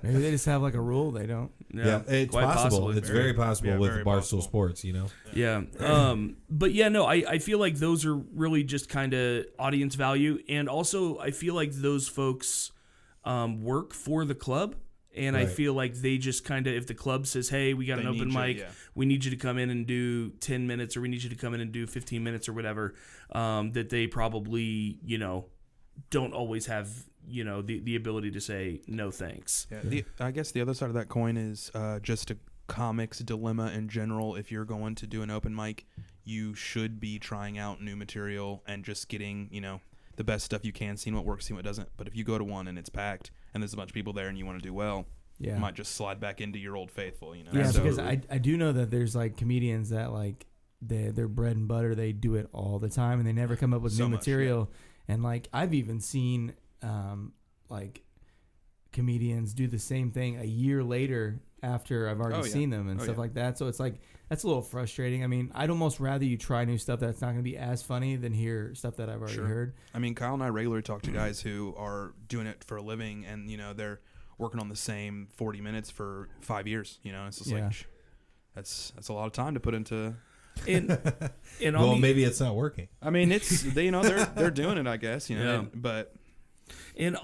maybe they just have like a rule they don't. Yeah, it's possible. Possibly. It's very possible with very Barstool possible. Sports. Yeah. But yeah, no, I feel like those are really just kind of audience value, and also I feel like those folks work for the club. And I feel like they just kind of, if the club says, hey, we got an open mic, we need you to come in and do 10 minutes, or we need you to come in and do 15 minutes or whatever, that they probably, don't always have, the ability to say no thanks. Yeah, I guess the other side of that coin is just a comics dilemma in general. If you're going to do an open mic, you should be trying out new material and just getting, the best stuff you can, seeing what works, seeing what doesn't. But if you go to one and it's packed and there's a bunch of people there and you want to do well, you might just slide back into your old faithful, Yeah, so, because I do know that there's like comedians that like their bread and butter, they do it all the time and they never come up with new material. Yeah. And like I've even seen like comedians do the same thing a year later after I've already seen them and stuff like that. So it's like that's a little frustrating. I mean, I'd almost rather you try new stuff that's not going to be as funny than hear stuff that I've already heard. I mean, Kyle and I regularly talk to guys who are doing it for a living, and they're working on the same 40 minutes for 5 years. It's just like that's a lot of time to put into. Well, maybe it's not working. I mean, it's they're doing it, I guess. But. And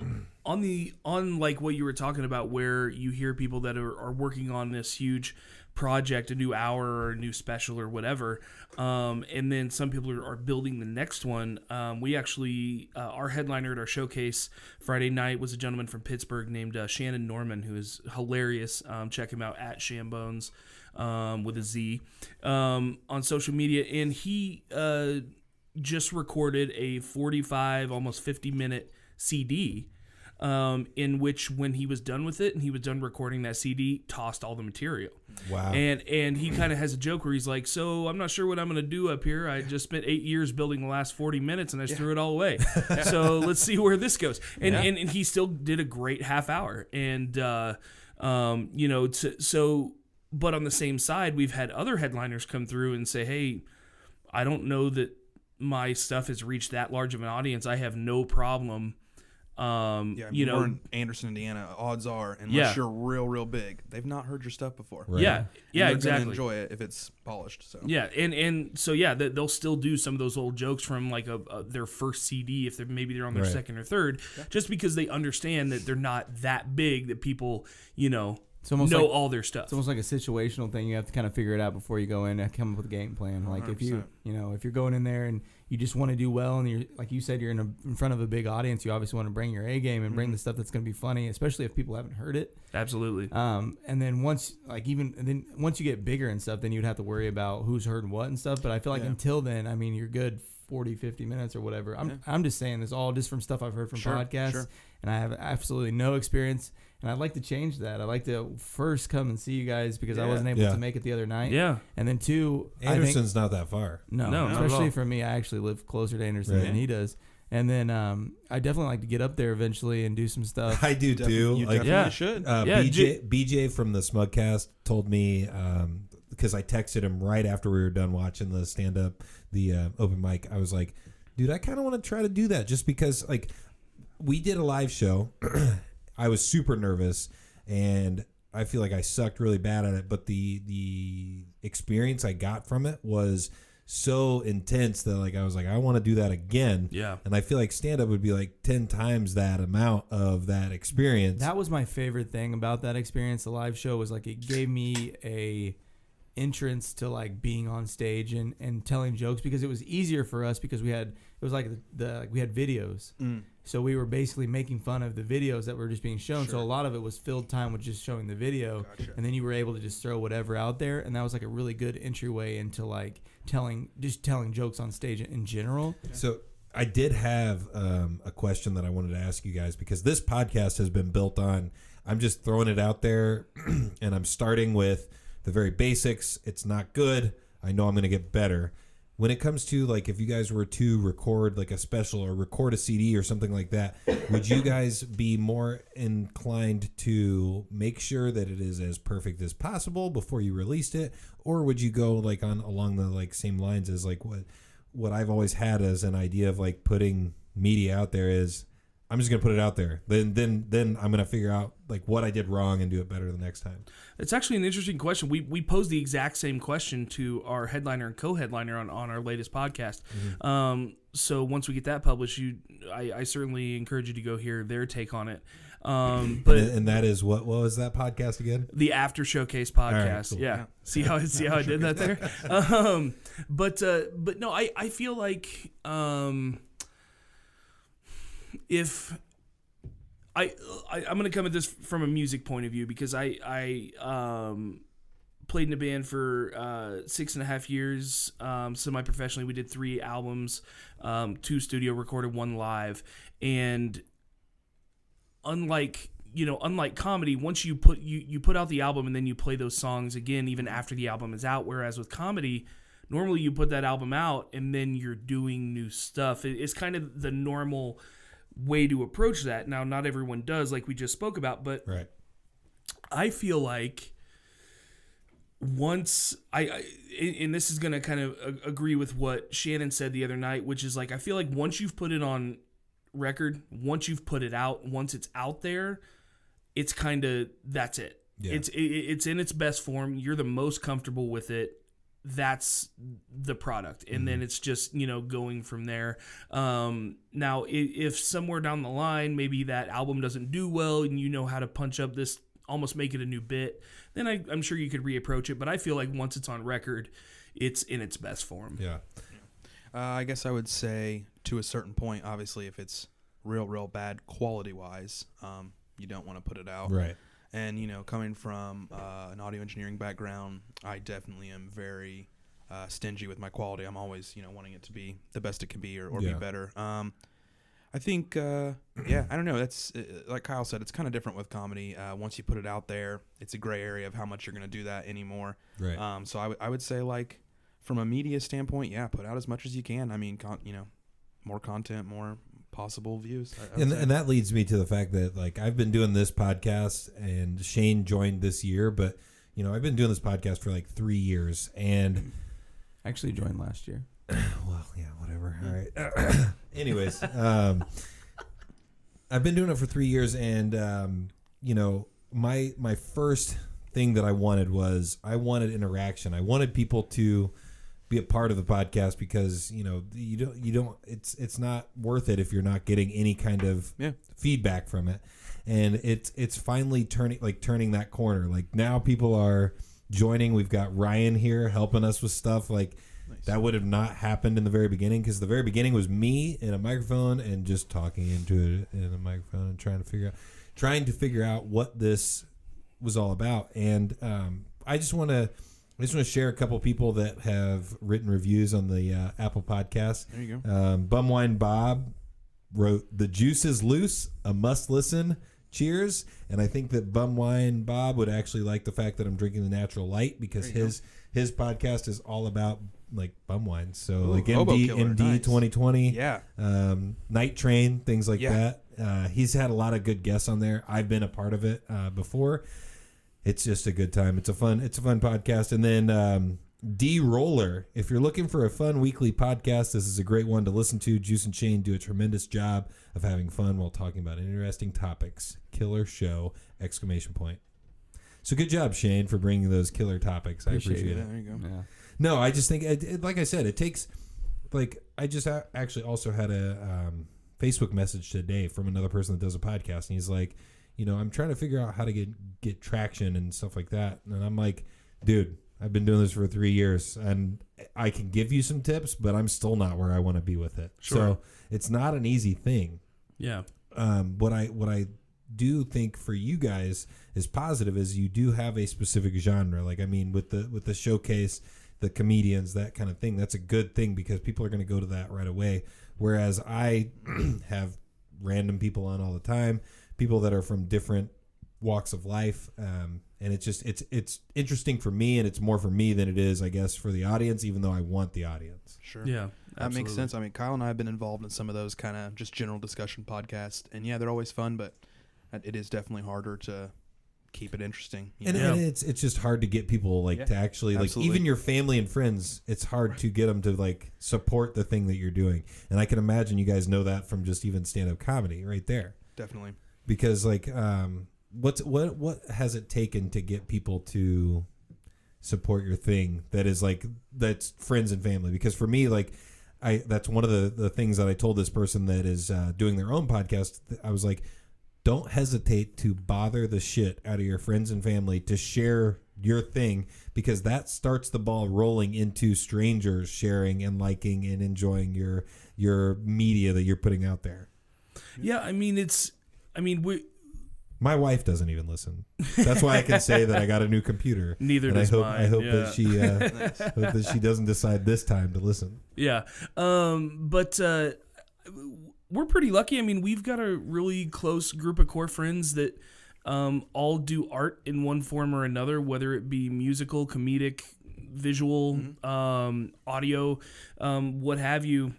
on like what you were talking about, where you hear people that are working on this huge project, a new hour or a new special or whatever, and then some people are building the next one. We actually, our headliner at our showcase Friday night was a gentleman from Pittsburgh named Shannon Norman, who is hilarious. Check him out at Shambones with a Z on social media, and he just recorded a 45, almost 50-minute CD, in which when he was done with it and he was done recording that CD, tossed all the material. Wow. And he kind of has a joke where he's like, so I'm not sure what I'm going to do up here. I just spent 8 years building the last 40 minutes and I just threw it all away. So let's see where this goes. And he still did a great half hour. And, but on the same side, we've had other headliners come through and say, hey, I don't know that my stuff has reached that large of an audience. I have no problem. We're in Anderson, Indiana. Odds are, unless you're real big, they've not heard your stuff before. Right. Yeah, they're exactly. Gonna enjoy it if it's polished. So they'll still do some of those old jokes from like their first CD if they're on their second or third, just because they understand that they're not that big that people know all their stuff. It's almost like a situational thing. You have to kind of figure it out before you go in and come up with a game plan. Like 100%. If if you're going in there and you just want to do well, and you're like you said, you're in front of a big audience, you obviously want to bring your A game and bring the stuff that's going to be funny, especially if people haven't heard it. Absolutely. And then once you get bigger and stuff, then you'd have to worry about who's heard what and stuff. But I feel like until then, I mean, you're good 40, 50 minutes or whatever. I'm just saying this all just from stuff I've heard from podcasts, and I have absolutely no experience. And I'd like to change that. I'd like to first come and see you guys because I wasn't able to make it the other night. Yeah. And then two, Anderson's not that far. No, especially for me. I actually live closer to Anderson than he does. And then I definitely like to get up there eventually and do some stuff. I do too. You definitely should. BJ from the Smugcast told me because I texted him right after we were done watching the stand up, the open mic. I was like, dude, I kind of want to try to do that just because like we did a live show. I was super nervous and I feel like I sucked really bad at it, but the experience I got from it was so intense that like I was like, I want to do that again. Yeah. And I feel like stand up would be like 10 times that amount of that experience. That was my favorite thing about that experience. The live show was like it gave me a entrance to like being on stage and telling jokes because it was easier for us because we had we had videos. So we were basically making fun of the videos that were just being shown. So a lot of it was filled time with just showing the video. Gotcha. And then you were able to just throw whatever out there. And that was like a really good entryway into like telling jokes on stage in general. So I did have a question that I wanted to ask you guys because this podcast has been built on, I'm just throwing it out there and I'm starting with the very basics. It's not good. I know I'm going to get better. When it comes to like if you guys were to record like a special or record a CD or something like that, would you guys be more inclined to make sure that it is as perfect as possible before you released it, or would you go like on along the like same lines as like what I've always had as an idea of like putting media out there is I'm just gonna put it out there. Then I'm gonna figure out like what I did wrong and do it better the next time. It's actually an interesting question. We posed the exact same question to our headliner and co-headliner on our latest podcast. Mm-hmm. So once we get that published, I certainly encourage you to go hear their take on it. But and that is what was that podcast again? The After Showcase podcast. Right, cool. Yeah. See how I did that there? But no, I feel like if I'm going to come at this from a music point of view because I played in a band for 6.5 years, semi-professionally. We did 3 albums, 2 studio recorded, 1 live, and unlike comedy, once you put out the album and then you play those songs again even after the album is out, whereas with comedy, normally you put that album out and then you're doing new stuff. It's kind of the normal way to approach that. Now, not everyone does, like we just spoke about, but right. I feel like once and this is going to kind of agree with what Shannon said the other night, which is like, I feel like once you've put it on record, once you've put it out, once it's out there, it's kind of, that's it. Yeah. It's in its best form. You're the most comfortable with it. That's the product. And then it's just, going from there. Now, if somewhere down the line, maybe that album doesn't do well and you know how to punch up this, almost make it a new bit, then I'm sure you could reapproach it. But I feel like once it's on record, it's in its best form. Yeah. I guess I would say to a certain point, obviously, if it's real bad quality-wise, you don't want to put it out. Right. And, coming from an audio engineering background, I definitely am very stingy with my quality. I'm always, wanting it to be the best it can be or be better. I think, I don't know. That's like Kyle said, it's kind of different with comedy. Once you put it out there, it's a gray area of how much you're going to do that anymore. Right. So I would say, like, from a media standpoint, put out as much as you can. I mean, more content, more possible views. And that leads me to the fact that like I've been doing this podcast and Shane joined this year, but I've been doing this podcast for like 3 years and I actually joined last year. Well, yeah, whatever. All right. Anyways, I've been doing it for 3 years and my first thing that I wanted interaction. I wanted people to be a part of the podcast because you don't it's not worth it if you're not getting any kind of feedback from it, and it's finally turning that corner. Like now people are joining. We've got Ryan here helping us with stuff like nice. That would have not happened in the very beginning because the very beginning was me in a microphone and just talking into it in a microphone and trying to figure out what this was all about. And I just want to share a couple people that have written reviews on the Apple Podcast. There you go. Bumwine Bob wrote, "The juice is loose, a must listen. Cheers." And I think that Bumwine Bob would actually like the fact that I'm drinking the natural light because his podcast is all about like bum wine. So like MD nice. 2020, Night Train, things like that. He's had a lot of good guests on there. I've been a part of it before. it's just a good time. It's a fun podcast. And then D-Roller, if you're looking for a fun weekly podcast, this is a great one to listen to. Juice and Shane do a tremendous job of having fun while talking about interesting topics. Killer show! ! So good job, Shane, for bringing those killer topics. I appreciate it. There you go. Yeah. No, I just think, like I said, it takes, like, I just actually also had a Facebook message today from another person that does a podcast, and he's like, I'm trying to figure out how to get traction and stuff like that. And I'm like, dude, I've been doing this for 3 years, and I can give you some tips, but I'm still not where I want to be with it. Sure. So it's not an easy thing. Yeah. What I do think for you guys is positive is you do have a specific genre. Like, I mean, with the showcase, the comedians, that kind of thing, that's a good thing because people are going to go to that right away. Whereas I have random people on all the time, people that are from different walks of life, and it's interesting for me, and it's more for me than it is, I guess, for the audience, even though I want the audience. Sure. Yeah. That makes absolutely. sense. I mean, Kyle and I have been involved in some of those kind of just general discussion podcasts, and yeah, they're always fun, but it is definitely harder to keep it interesting. And it's just hard to get people to actually absolutely. even your family and friends, it's hard to get them to support the thing that you're doing. And I can imagine you guys know that from just even stand-up comedy right there. Definitely. Because what has it taken to get people to support your thing that's friends and family? Because for me, that's one of the things that I told this person that is doing their own podcast. I was like, don't hesitate to bother the shit out of your friends and family to share your thing, because that starts the ball rolling into strangers sharing and liking and enjoying your media that you're putting out there. Yeah. My wife doesn't even listen. That's why I can say that I got a new computer. Neither and does mine. I hope Yeah. that she doesn't decide this time to listen. Yeah. But we're pretty lucky. I mean, we've got a really close group of core friends that all do art in one form or another, whether it be musical, comedic, visual, audio, what have you.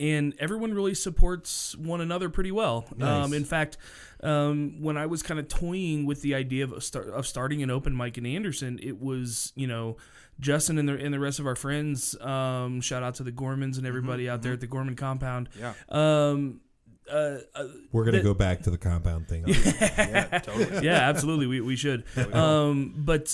And everyone really supports one another pretty well. Nice. In fact, when I was kind of toying with the idea of starting an open mic in Anderson, it was, Justin and the rest of our friends. Shout out to the Gormans and everybody out there at the Gorman compound. Yeah. We're gonna go back to the compound thing. Yeah, totally. Yeah, absolutely. We should. But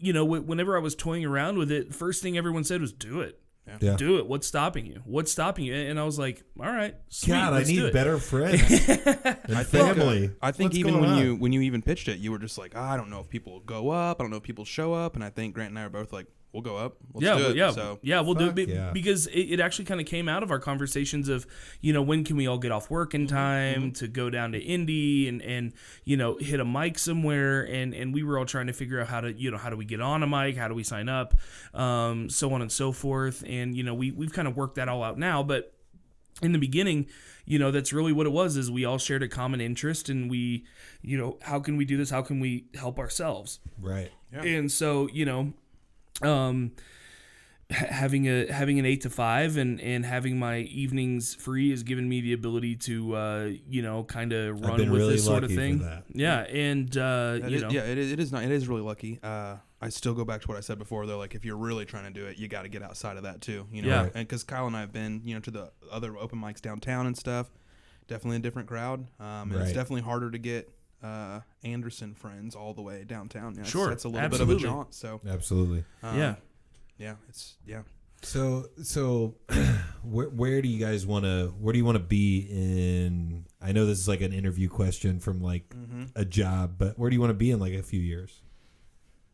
whenever I was toying around with it, first thing everyone said was, "Do it." Yeah. Do it. What's stopping you? What's stopping you? And I was like, all right, sweet, God, I let's do need it. better friends and family. I think What's even going on? when you even pitched it, you were just like, I don't know if people will go up. I don't know if people show up. And I think Grant and I are both like, we'll go up. Let's do it. We'll do it yeah. because it actually kind of came out of our conversations of, when can we all get off work in time to go down to Indy and hit a mic somewhere, and we were all trying to figure out how do we get on a mic, how do we sign up, so on and so forth, and we've kind of worked that all out now, but in the beginning, that's really what it was, is we all shared a common interest, and we, how can we do this? How can we help ourselves? Right. Yeah. And so, having an 8 to 5 and having my evenings free has given me the ability to kind of run with really this sort of lucky thing. for that. Yeah, and it is not. It is really lucky. I still go back to what I said before, though. Like, if you're really trying to do it, you got to get outside of that too. Yeah. And because Kyle and I have been, to the other open mics downtown and stuff. Definitely a different crowd. And it's definitely harder to get Anderson friends all the way downtown. Sure, that's a little absolutely. bit of a jaunt. So Absolutely. yeah. So where do you guys want to? Where do you want to be in? I know this is like an interview question from a job, but where do you want to be in a few years?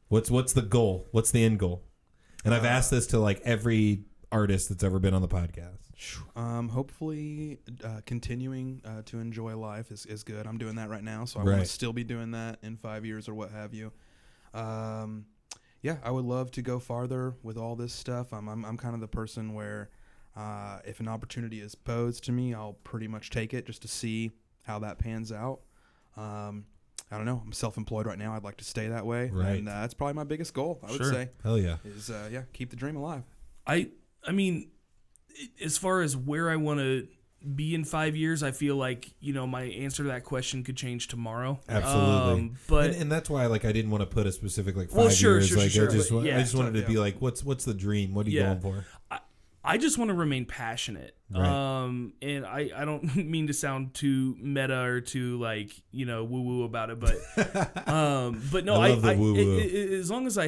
What's the goal? What's the end goal? And I've asked this to every artist that's ever been on the podcast. Hopefully, continuing to enjoy life is good. I'm doing that right now, so I want to still be doing that in 5 years or what have you. Yeah, I would love to go farther with all this stuff. I'm kind of the person where if an opportunity is posed to me, I'll pretty much take it just to see how that pans out. I don't know. I'm self-employed right now. I'd like to stay that way. Right. And that's probably my biggest goal, I would Sure. say. Hell yeah. Is keep the dream alive. I mean, as far as where I want to be in 5 years, I feel like, my answer to that question could change tomorrow. Absolutely. But and that's why, like, I didn't want to put a specific, like, 5 Well, sure, years. sure, Like, sure, I just, but yeah. I just wanted to be like, what's the dream? What are you Yeah. going for? I just want to remain passionate. Right. And I don't mean to sound too meta or too like, woo woo about it, but no, I love the woo-woo. as long as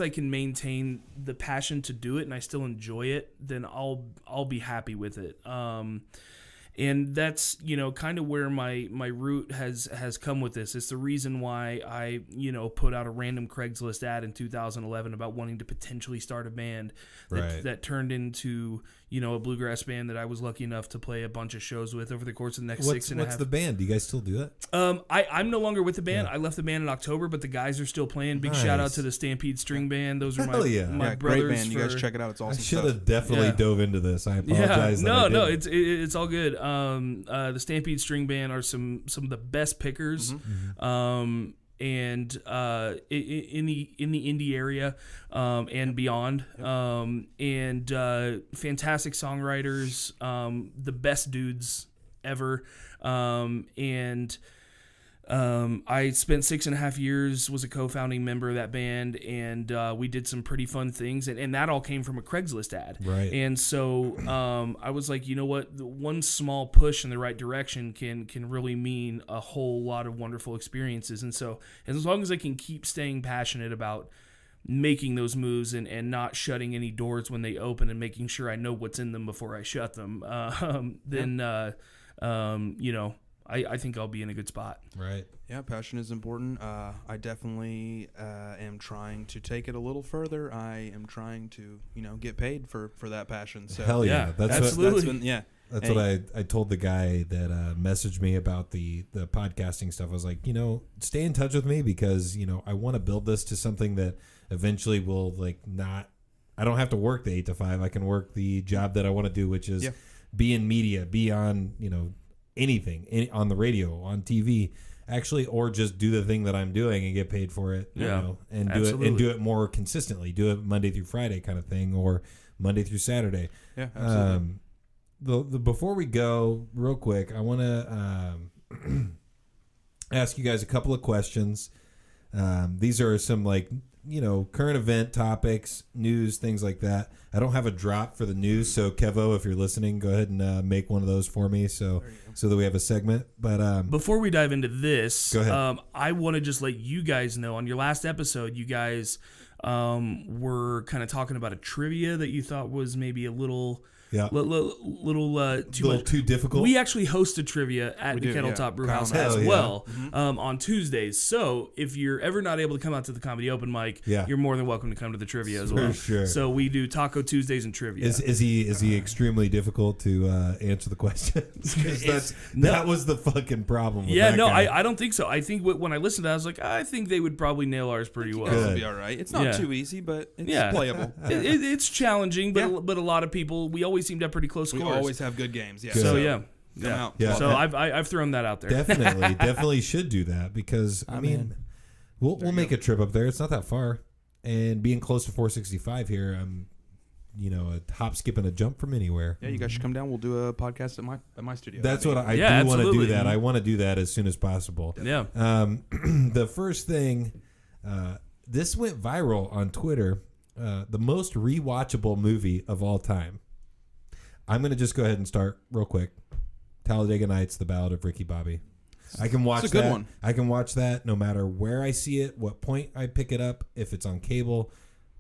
I can maintain the passion to do it and I still enjoy it, then I'll be happy with it. And that's, kind of where my route has come with this. It's the reason why I, put out a random Craigslist ad in 2011 about wanting to potentially start a band that turned into, a bluegrass band that I was lucky enough to play a bunch of shows with over the course of the next 6.5 What's the band? Do you guys still do it? I'm no longer with the band. Yeah. I left the band in October, but the guys are still playing. Big Nice. shout out to the Stampede String Band. Those are Hell my yeah. my great brothers. band. You guys check it out. It's I awesome. should have definitely Yeah. dove into this. I apologize. Yeah, that I no, didn't. it's all good. The Stampede String Band are some of the best pickers, and in the indie area, and beyond, and fantastic songwriters, the best dudes ever, and. I spent 6.5 years, was a co-founding member of that band, and we did some pretty fun things, and that all came from a Craigslist ad. Right. And so I was like, you know what, one small push in the right direction can really mean a whole lot of wonderful experiences. And so as long as I can keep staying passionate about making those moves and not shutting any doors when they open and making sure I know what's in them before I shut them, then I think I'll be in a good spot. Right. Yeah, passion is important. I definitely am trying to take it a little further. I am trying to, get paid for that passion. So Hell yeah. Yeah, That's absolutely. That's been, yeah. That's Hey. what I told the guy that messaged me about the podcasting stuff. I was like, stay in touch with me because, I want to build this to something that eventually will I don't have to work the 8 to 5. I can work the job that I want to do, which is be in media, be on, anything on the radio, on TV, actually, or just do the thing that I'm doing and get paid for it, and do it more consistently, do it Monday through Friday kind of thing, or Monday through Saturday. Yeah, absolutely. Before we go, real quick, I want to ask you guys a couple of questions. These are some current event topics, news, things like that. I don't have a drop for the news, so Kevo, if you're listening, go ahead and make one of those for me, so that we have a segment. But before we dive into this, go ahead. I want to just let you guys know, on your last episode, you guys were kind of talking about a trivia that you thought was maybe a little too difficult. We actually hosted trivia at the Kettle Top Brew House as well on Tuesdays. So if you're ever not able to come out to the comedy open mic, you're more than welcome to come to the trivia as well. Sure. So we do Taco Tuesdays and trivia. Is he extremely difficult to answer the questions? That was the fucking problem. With that guy. I don't think so. I think when I listened to that, I was like, I think they would probably nail ours pretty well. It'll be all right. It's not too easy, but it's playable. It's challenging, but a lot of people, we always seem to have pretty close scores. We always have good games. Yeah. Good. So Come out. Yeah. So I've thrown that out there. Definitely should do that because I mean, we'll make a trip up there. It's not that far, and being close to 465 here, I'm, a hop, skip, and a jump from anywhere. Yeah, you guys should come down. We'll do a podcast at my studio. That's what I do want to do. That I want to do that as soon as possible. Yeah. The first thing, this went viral on Twitter. The most rewatchable movie of all time. I'm going to just go ahead and start real quick. Talladega Nights, The Ballad of Ricky Bobby. I can watch It's a good that. one. I can watch that no matter where I see it, what point I pick it up. If it's on cable,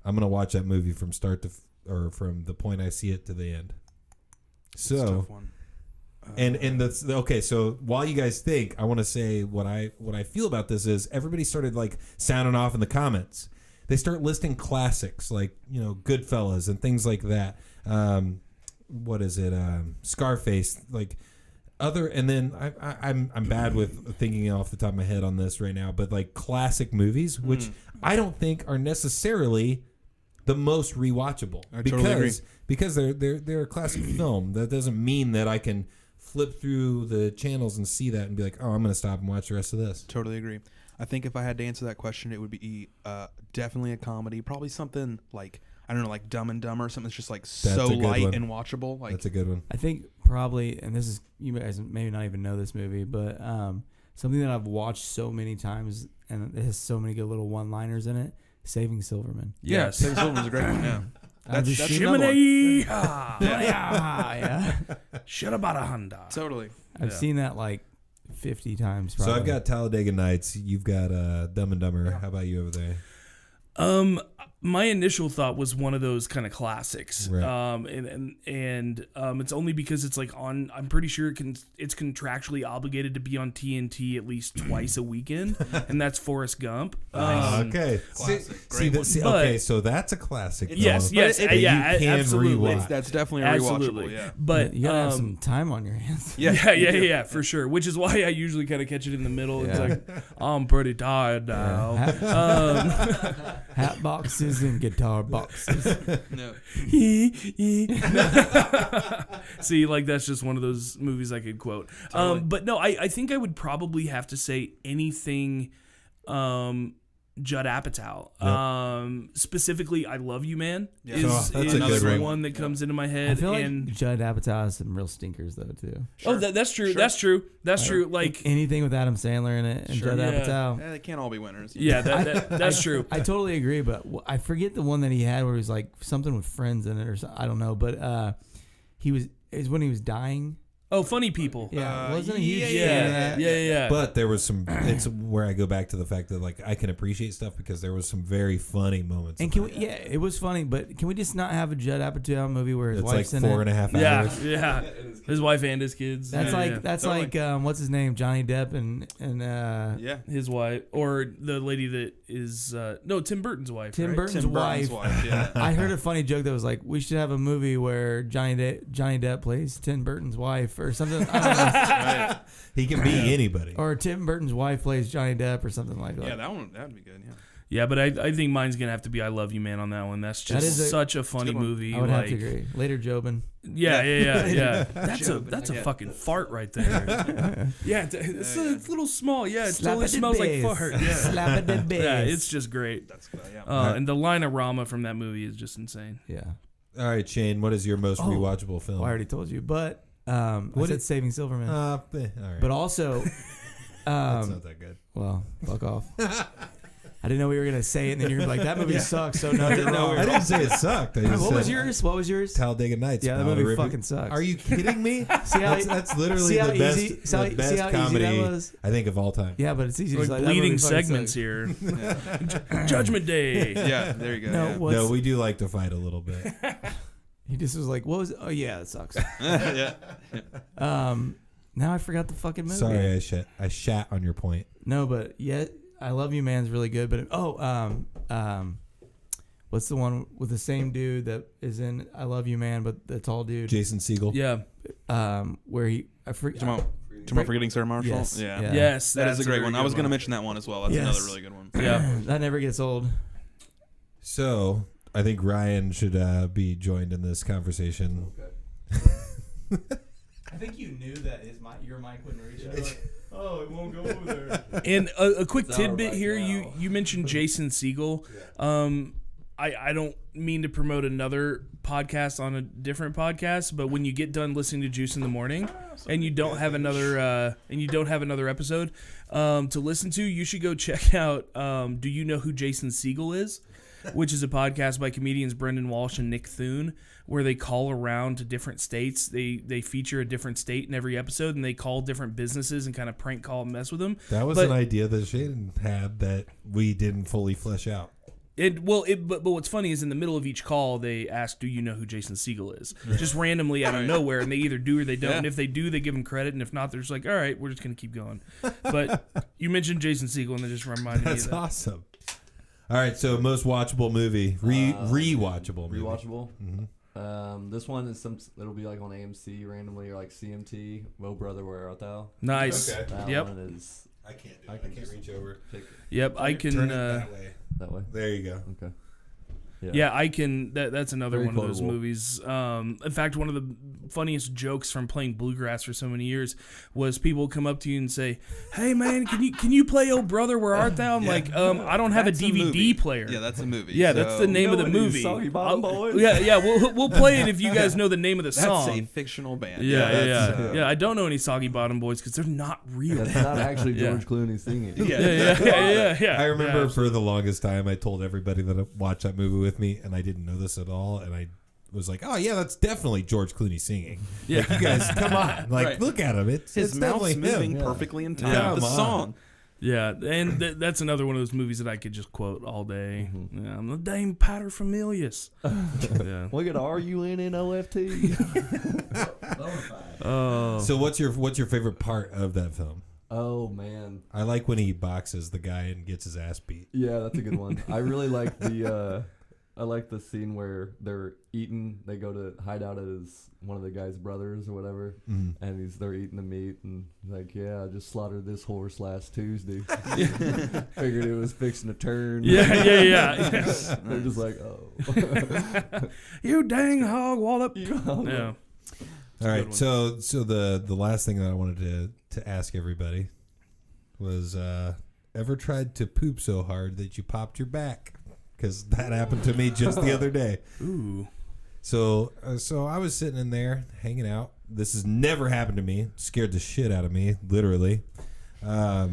I'm going to watch that movie from start to or from the point I see it to the end. It's a So, tough one. and that's okay. So while you guys think, I want to say what I feel about this is everybody started sounding off in the comments. They start listing classics like Goodfellas and things like that. What is it? Scarface, and then I'm bad with thinking off the top of my head on this right now, but classic movies, which I don't think are necessarily the most rewatchable. I totally agree. Because they're a classic film. That doesn't mean that I can flip through the channels and see that and be like, oh, I'm going to stop and watch the rest of this. Totally agree. I think if I had to answer that question, it would be definitely a comedy. Probably something like, I don't know, like Dumb and Dumber or something that's just like That's so a good light one. and watchable. Like That's a good one. I think probably, and this is, you guys maybe not even know this movie, but something that I've watched so many times and it has so many good little one-liners in it. Saving Silverman. Yes. Saving Silverman's a great one. Yeah, that's another one. Shimmy. Yeah. Shirabara Honda. Totally. I've seen that like 50 times. So Probably. I've got Talladega Nights. You've got Dumb and Dumber. How about you over there? My initial thought was one of those kind of classics. Right. And it's only because it's like on, I'm pretty sure it's contractually obligated to be on TNT at least twice a weekend, and that's Forrest Gump. Okay. Classic. See, okay, so that's a classic. Yes, though. yes, That yeah, you can absolutely. rewatch. That's definitely Absolutely. rewatchable. Yeah. But you gotta have some time on your hands. Yeah, for sure. Which is why I usually kind of catch it in the middle. It's like, I'm pretty tired now. Hat boxes and guitar boxes. No. See, like that's just one of those movies I could quote. Totally. But no, I think I would probably have to say anything Judd Apatow. Specifically, I Love You, Man Yeah. is, Oh, that's is a good the one. one that comes into my I head. feel like and Judd Apatow has some real stinkers though too. oh, that's true. That's true. That's true. Like anything with Adam Sandler in it and Sure. Judd Yeah. Apatow. They can't all be winners. yeah, that's true. I totally agree, but I forget the one that he had where he was like something with friends in it or something. I don't know, but is when he was dying. Oh, Funny People. Yeah, wasn't a huge Yeah. But there was some. It's where I go back to the fact that like I can appreciate stuff because there was some very funny moments. And in can that. we? Yeah, it was funny, but can we just not have a Judd Apatow movie where his It's like wife's in 4.5 it? hours. Yeah. His wife and his kids. That's Yeah, like yeah. that's Totally. like what's his name, Johnny Depp and Yeah. his wife, or the lady that is Tim Burton's wife. Tim right? Burton's Tim wife. Burton's wife. Yeah. I heard a funny joke that was like, we should have a movie where Johnny Depp plays Tim Burton's wife or something. I don't know. Right. He can be anybody. Or Tim Burton's wife plays Johnny Depp or something like that. Yeah, that'd be good. Yeah. Yeah, but I think mine's gonna have to be I Love You, Man on that one. That's just That is such a funny good one. movie. I would have to like, agree. Later, Jobin. Yeah. That's a fucking fart right there. Yeah, it's a little small. Yeah, it Slap totally at the smells like bass. fart. Yeah. Slap at the bass. Yeah, it's just great. That's good. Yeah. And the line of Rama from that movie is just insane. Yeah. All right, Shane. What is your most Oh. rewatchable film? Well, I already told you, but I What said did- Saving Silverman. All right. But also, That's not that good. well, fuck off. I didn't know we were gonna say it, and then you're gonna be like, "That movie sucks." So no, you're wrong. I didn't say it sucked. I just What was said yours? What was yours? Talladega Nights. Yeah, that Ballad movie of River- fucking sucks. Are you kidding me? See how That's literally see how the best, easy- see how- the best see how easy that comedy was? I think of all time. Yeah, but it's easy Like to say that movie bleeding fucking segments sucks. here. Judgment Day. Yeah. There you go. No, yeah. what's, No, we do like to fight a little bit. he just was like, "What was? Oh yeah, it sucks." Yeah. Now I forgot the fucking movie. Sorry, I shat on your point. No, but yet I Love You, Man's really good. But what's the one with the same dude that is in I Love You, Man, but the tall dude? Jason Segel. Yeah. Where he I forget. Tomorrow Forgetting Sarah Marshall. Yes. Yeah. Yeah. Yes, That is a that's great very one. I good was going to mention that one as well. That's Yes. another really good one. Yeah. That never gets old. So I think Ryan should be joined in this conversation. I think you knew that your mic wouldn't reach it. Oh, it won't go over there. And a quick It's tidbit alright here. now. You mentioned Jason Segel. I don't mean to promote another podcast on a different podcast, but when you get done listening to Juice in the Morning and you don't have another episode to listen to, you should go check out Do You Know Who Jason Segel Is? Which is a podcast by comedians Brendan Walsh and Nick Thune, where they call around to different states. They feature a different state in every episode, and they call different businesses and kind of prank call and mess with them. That was But- an idea that Shane had that we didn't fully flesh out. But what's funny is in the middle of each call, they ask, "Do you know who Jason Segel is?" Just randomly out of nowhere, and they either do or they don't. Yeah. And if they do, they give him credit, and if not, they're just like, "All right, we're just gonna keep going." But you mentioned Jason Segel, and it just reminded me That's of that. awesome. All right, so most watchable movie, rewatchable movie. Rewatchable. Mhm. This one is it'll be like on AMC randomly or like CMT. Mo Brother, Where Art Thou? Nice. Okay. That Yep. one is I can't do I it. can I can't just reach over. pick Yep. I can. Turn it that way. that way. There you go. Okay. Yeah, I can. That's another Very one of those quotable. movies. In fact, one of the funniest jokes from playing bluegrass for so many years was people come up to you and say, "Hey man, can you play Oh Brother Where Art Thou?" I'm like, I don't have a That's DVD movie. player. Yeah, that's a movie. Yeah, that's the name of the movie. Soggy Bottom Boys? Yeah, we'll play it if you guys know the name of the That's song. a fictional band. Yeah. I don't know any Soggy Bottom Boys because they're not real. That's not actually Yeah. George Clooney singing. Yeah. I remember Yeah. for the longest time, I told everybody that watched that movie with me, and I didn't know this at all, and I was like, "Oh yeah, that's definitely George Clooney singing." Yeah. Like, you guys, come on, like Right. look at him. It's His mouth's definitely moving him. perfectly in time Yeah. with the Come song. Yeah, and that's another one of those movies that I could just quote all day. Mm-hmm. Yeah, I'm the Dame Paterfamilias. Yeah. Look at RUNNOFT. Oh, So what's your favorite part of that film? Oh man, I like when he boxes the guy and gets his ass beat. yeah, that's a good one. I really like the scene where they're eating. They go to hide out at one of the guy's brothers or whatever, and they're eating the meat, and he's like, "Yeah, I just slaughtered this horse last Tuesday. Figured it was fixing to turn." yeah. They're just like, "Oh, You dang hog wallop. You- Yeah. All right, one. so the last thing that I wanted to ask everybody was, ever tried to poop so hard that you popped your back? Because that happened to me just the other day. Ooh. So I was sitting in there hanging out. This has never happened to me. Scared the shit out of me, literally. I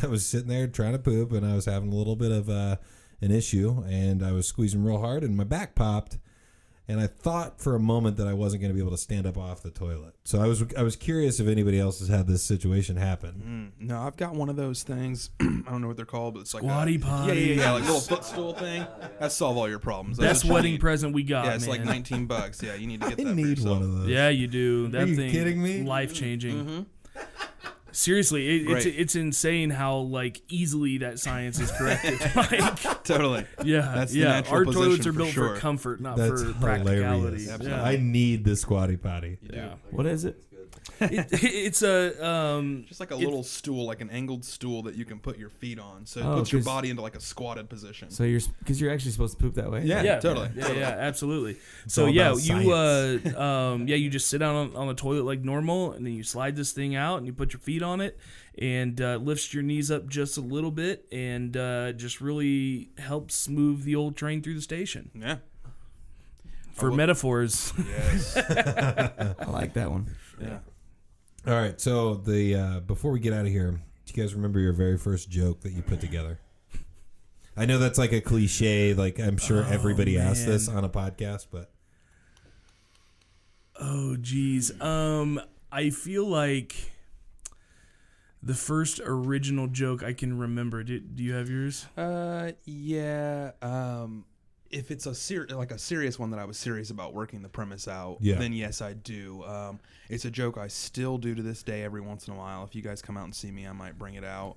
was sitting there trying to poop, and I was having a little bit of an issue, and I was squeezing real hard, and my back popped. And I thought for a moment that I wasn't going to be able to stand up off the toilet. So I was curious if anybody else has had this situation happen. No, I've got one of those things. I don't know what they're called, but it's like Squatty potty. Yeah, like a little footstool thing. That solve all your problems. That's Best what you wedding need. present we got, Yeah, it's man. like $19. Yeah, you need to get I that. for need yourself. one of those. Yeah, you do. That you thing, kidding me? Life changing. Seriously, Great. it's insane how like easily that science is corrected. Like, Totally. yeah, That's the yeah. natural Our toilets position are for built sure. for comfort, not That's for practicality. hilarious. Yeah. I need the squatty potty. Yeah. What is it? It's a Just like a little stool, like an angled stool that you can put your feet on, so it Oh, puts your 'cause- body into like a squatted position. So because you're actually supposed to poop that way. Yeah, totally. Yeah, absolutely. It's So all yeah, about you you just sit down on the toilet like normal, and then you slide this thing out, and you put your feet on it, and lifts your knees up just a little bit, and just really helps move the old train through the station. Yeah. For metaphors, Yes. I like that one. Yeah. All right, so before we get out of here, do you guys remember your very first joke that you put together? I know that's like a cliche, like I'm sure everybody asks this on a podcast, but oh geez, I feel like the first original joke I can remember. Do you have yours? Yeah. If it's a serious one that I was serious about working the premise out, Yeah. then yes, I do. It's a joke I still do to this day every once in a while. If you guys come out and see me, I might bring it out.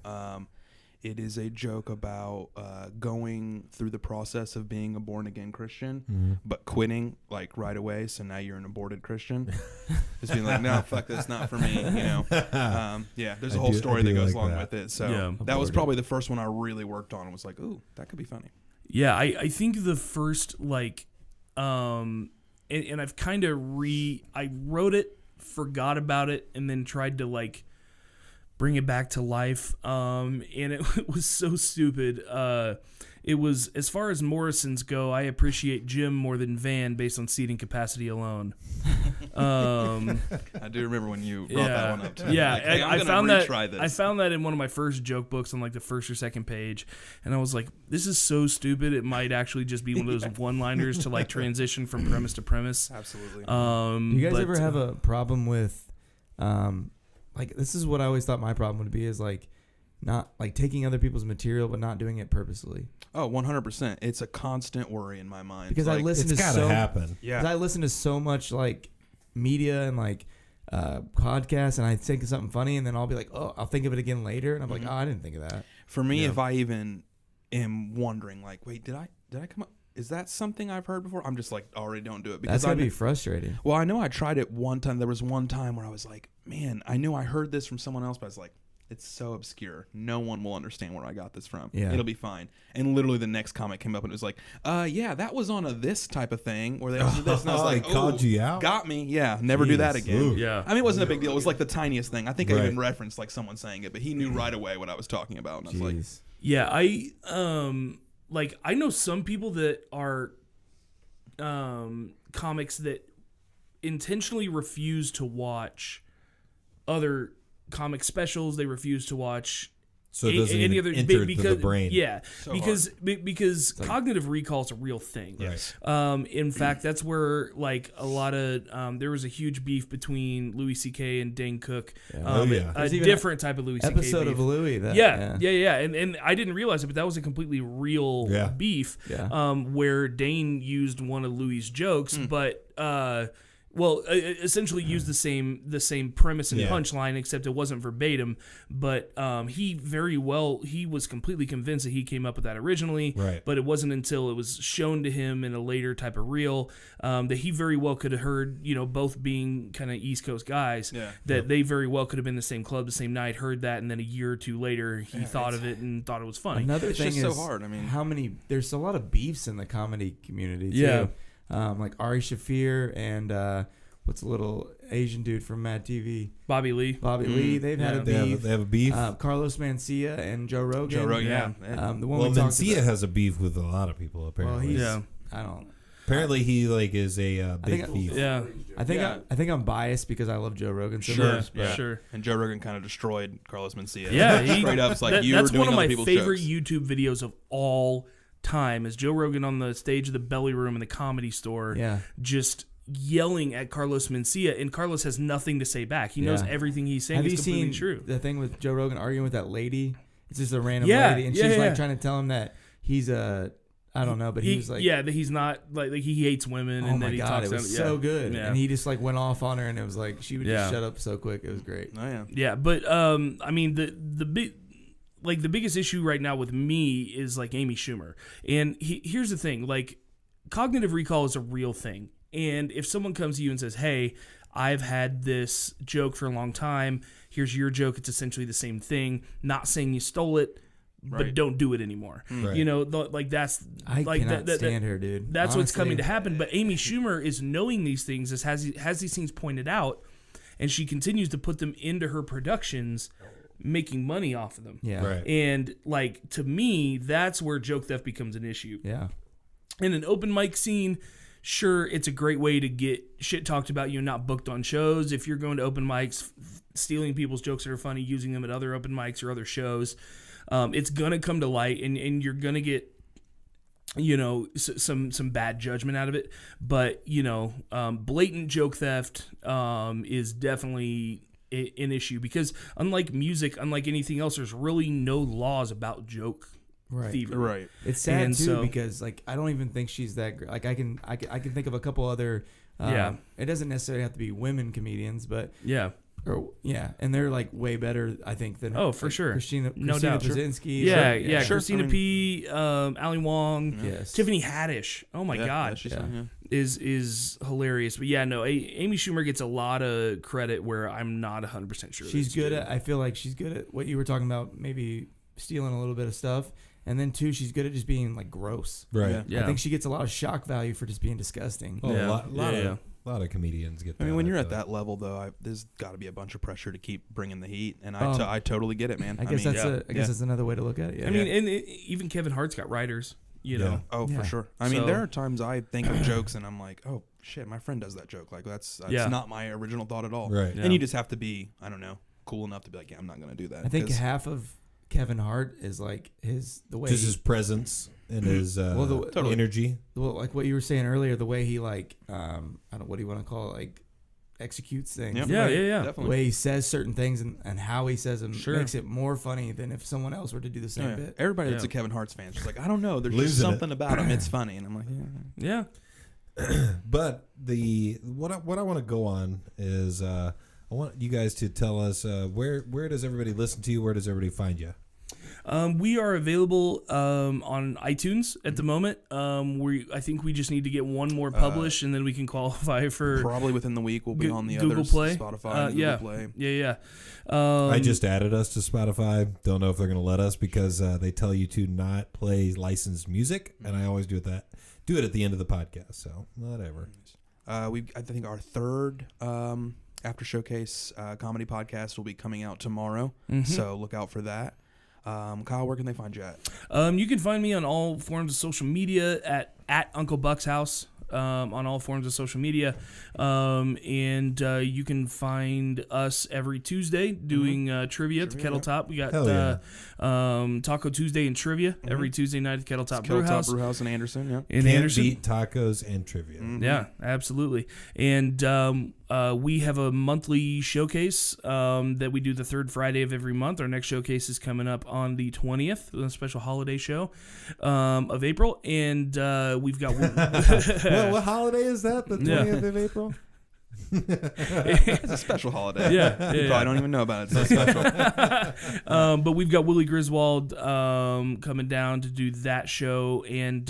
It is a joke about going through the process of being a born-again Christian, but quitting like right away. So now you're an aborted Christian. Just being like, no, fuck this, not for me. You know. Yeah, there's a whole story that goes along with it. So Yeah. that was probably the first one I really worked on. And was like, ooh, that could be funny. Yeah, I think the first like and I've kind of I wrote it, forgot about it, and then tried to like bring it back to life. And it was so stupid. It was, as far as Morrisons go, I appreciate Jim more than Van based on seating capacity alone. I do remember when you brought that one up too. Yeah, Like, hey, I I'm found gonna that. retry this. I found that in one of my first joke books on like the first or second page, and I was like, "This is so stupid. It might actually just be one of those one-liners to like transition from premise to premise." Absolutely. Do you guys ever have a problem with, like, this is what I always thought my problem would be, is like not like taking other people's material but not doing it purposely. Oh, 100%. It's a constant worry in my mind. Because like, I listen it's to gotta so happen. Yeah. 'cause I listen to so much like media and like podcasts, and I think of something funny, and then I'll be like, oh, I'll think of it again later, and I'm like, oh, I didn't think of that. For me, Yeah. if I even am wondering, like, wait, did I come up? Is that something I've heard before? I'm just like, already don't do it because That's gotta be frustrating. Well, I know I tried it one time. There was one time where I was like, man, I knew I heard this from someone else, but I was like, it's so obscure. No one will understand where I got this from. Yeah. It'll be fine. And literally the next comment came up and it was like, yeah, that was on a this type of thing where they also did this. And I was like, He called you out? Got me. Yeah, never do that Jeez. again. Ooh. Yeah. I mean, it wasn't a big deal. It was like the tiniest thing. I think I Right. even referenced like someone saying it, but he knew right away what I was talking about. And I was like, Jeez. Yeah, I know some people that are comics that intentionally refuse to watch other comic specials. They refuse to watch So it doesn't even enter the brain. Yeah, So because cognitive recall is a real thing. yes. In fact, that's where like a lot of there was a huge beef between Louis C.K. and Dane Cook. Oh, yeah. A There's even different type of Louis C.K. Episode beef. of Louis. That, Yeah. And I didn't realize it, but that was a completely real Yeah. beef. Yeah. Where Dane used one of Louis' jokes, but essentially used the same premise and Yeah. punchline, except it wasn't verbatim. But he was completely convinced that he came up with that originally. Right. But it wasn't until it was shown to him in a later type of reel that he very well could have heard, both being kind of East Coast guys, Yeah. that they very well could have been the same club the same night, heard that, and then a year or two later he thought of it and thought it was funny. Another It's thing just is so hard. I mean, there's a lot of beefs in the comedy community too. Yeah. Like Ari Shaffir and what's the little Asian dude from Mad TV? Bobby Lee. Bobby Lee. They've had a beef. They have a beef. Carlos Mencia and Joe Rogan. Joe Rogan, yeah. The one well, we talked Mencia about. has a beef with a lot of people Well, apparently. he's. Yeah. I don't. Apparently, he is a big think- thief. Yeah. I think Yeah. I think I'm biased because I love Joe Rogan so Sure. much. Yeah. Sure. And Joe Rogan kind of destroyed Carlos Mencia. Yeah, he- straight up. It's like you were that's doing one of other my people's favorite jokes. YouTube videos of all time. Is Joe Rogan on the stage of the Belly Room in the Comedy Store, Yeah. just yelling at Carlos Mencia, and Carlos has nothing to say back. He knows Yeah. everything he's saying Have is you completely seen true. the thing with Joe Rogan arguing with that lady? It's just a random Yeah, lady, and yeah, she's like yeah. trying to tell him that he's a. I don't know, but he was like, that he's not like he hates women, "Oh and my then he god, talks it was down- so yeah. good," Yeah. and he just like went off on her, and it was like she would Yeah. just shut up so quick. It was great. Oh yeah. Yeah, but I mean the biggest issue right now with me is like Amy Schumer. And here's the thing, like cognitive recall is a real thing. And if someone comes to you and says, "Hey, I've had this joke for a long time. Here's your joke. It's essentially the same thing. Not saying you stole it, but Right. don't do it anymore." Right. Like that's I like cannot stand her, dude. That's what's Honestly. coming to happen. But Amy Schumer is knowing these things, has these things pointed out, and she continues to put them into her productions, making money off of them. Yeah, Right. And like to me, that's where joke theft becomes an issue. yeah, In an open mic scene, sure, it's a great way to get shit talked about you and not booked on shows. If you're going to open mics, stealing people's jokes that are funny, using them at other open mics or other shows, it's gonna come to light, and you're gonna get some bad judgment out of it. But blatant joke theft is definitely an issue, because unlike music, unlike anything else, there's really no laws about joke right. thievery. Right. It's sad And too so- because like I don't even think she's that great. Like I can think of a couple other. Yeah. It doesn't necessarily have to be women comedians, but Yeah. and they're like way better, I think, than Oh, for sure. Christina No doubt. Sure. Pazinski. Yeah, Sure. yeah. Sure. Christina I mean- P, Ali Wong, Yes. Tiffany Haddish. Oh my Yeah, God, yeah, she's Yeah. fine, yeah. is hilarious. But yeah, no, Amy Schumer gets a lot of credit where I'm not 100% sure. She's that's good due. at. I feel like she's good at what you were talking about, maybe stealing a little bit of stuff, and then too, she's good at just being like gross. Right. Yeah. Yeah. I think she gets a lot of shock value for just being disgusting. Oh, Yeah. a lot Yeah, of a lot of comedians get that. I mean, when you're at feel like. that level, though, there's got to be a bunch of pressure to keep bringing the heat, and Um, I totally get it, man. I guess mean, that's yeah. I guess that's another way to look at it. Yeah. I mean, and even Kevin Hart's got writers. You know. Oh, Yeah. for sure. I mean, So- there are times I think of jokes and I'm like, oh shit, my friend does that joke. Like that's Yeah. not my original thought at all. Right. Yeah. And you just have to be, I don't know, cool enough to be like, yeah, I'm not gonna do that. I think 'Cause- half of Kevin Hart is like the way just he- his presence and his Totally. energy. well, like what you were saying earlier, the way he like I don't what do you want to call it, like executes things. Yeah. Yeah, The way- yeah, yeah. The definitely. way he says certain things and how he says them Sure. makes it more funny than if someone else were to do the same Yeah. bit. Everybody that's Yeah. a Kevin Hart's fan is just like, I don't know, there's Losing just it. something about him. It's funny, and I'm like, yeah. Yeah. But what I want to go on is I want you guys to tell us where does everybody listen to you? Where does everybody find you? We are available on iTunes at the moment. I think we just need to get one more published, and then we can qualify for Probably within the week we'll be on the Google others, Play. Spotify, and Yeah. Google Play. Yeah. I just added us to Spotify. Don't know if they're going to let us because they tell you to not play licensed music, and I always do it at the end of the podcast. So whatever. I think our third after showcase comedy podcast will be coming out tomorrow. So look out for that. Kyle, where can they find you at? You can find me on all forms of social media at Uncle Buck's House. On all forms of social media, and you can find us every Tuesday doing trivia at the Kettle Top. We got Taco Tuesday and trivia every Tuesday night at Kettle Top Brew House. Brew House in Anderson. Yeah, in Can't Anderson. beat tacos and trivia. Yeah, absolutely. And we have a monthly showcase that we do the third Friday of every month. Our next showcase is coming up on the 20th, a special holiday show of April. And we've got What holiday is that? The 20th of April? it's a special holiday. Yeah, You probably don't even know about it. It's so special. but we've got Willie Griswold coming down to do that show, and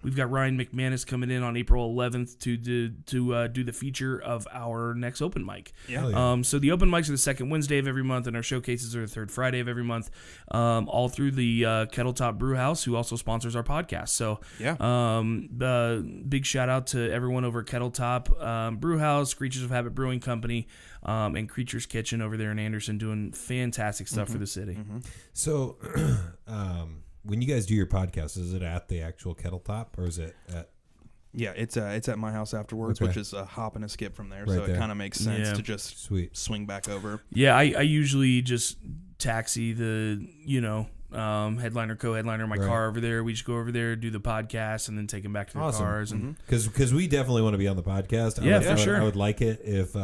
we've got Ryan McManus coming in on April 11th to do the feature of our next open mic. Yeah. So the open mics are the second Wednesday of every month, and our showcases are the third Friday of every month, all through the Kettle Top Brew House, who also sponsors our podcast. So big shout out to everyone over at Kettle Top Brew House, Creatures of Habit Brewing Company, and Creatures Kitchen over there in Anderson, doing fantastic stuff for the city. So, when you guys do your podcast, is it at the actual Kettle Top or is it at? Yeah, it's at my house afterwards, Okay. which is a hop and a skip from there. Right So there. it kind of makes sense Yeah. to just Sweet. swing back over. Yeah, I usually just taxi the headliner, co-headliner in my Right. car over there. We just go over there, do the podcast, and then take them back to their Awesome. cars. And Because we definitely want to be on the podcast. Yeah, I for would, sure. I would like it if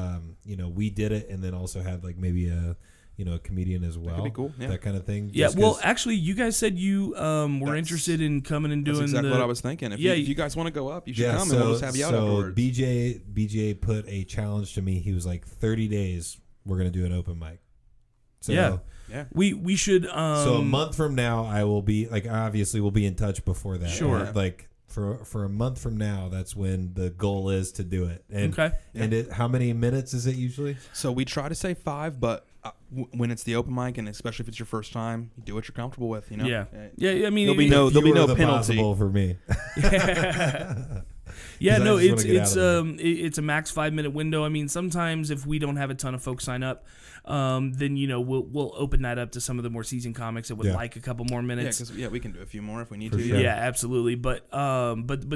we did it and then also had like maybe a comedian as well. could be cool, yeah. That kind of thing. yeah, Just well, 'cause- actually, you guys said you were That's- interested in coming and doing That's exactly the. what I was thinking. If you guys want to go up, you should come, and we'll just have you out afterwards. BJ put a challenge to me. He was like, 30 days, we're gonna do an open mic. So, Yeah. Yeah. We should. So a month from now, I will be like, obviously, we'll be in touch before that. Sure. Like for a month from now, that's when the goal is to do it. And Okay. and how many minutes is it usually? So we try to say 5, but when it's the open mic, and especially if it's your first time, you do what you're comfortable with. You know. Yeah. Yeah. I mean, There'll be no Fewer the penalty. possible for me. Yeah, 'Cause I no, just wanna get it's out of it's a max 5-minute window. I mean, sometimes if we don't have a ton of folks sign up, then we'll open that up to some of the more seasoned comics that would like a couple more Yeah, minutes. because we can do a few more if we need For to. sure. Yeah, absolutely. But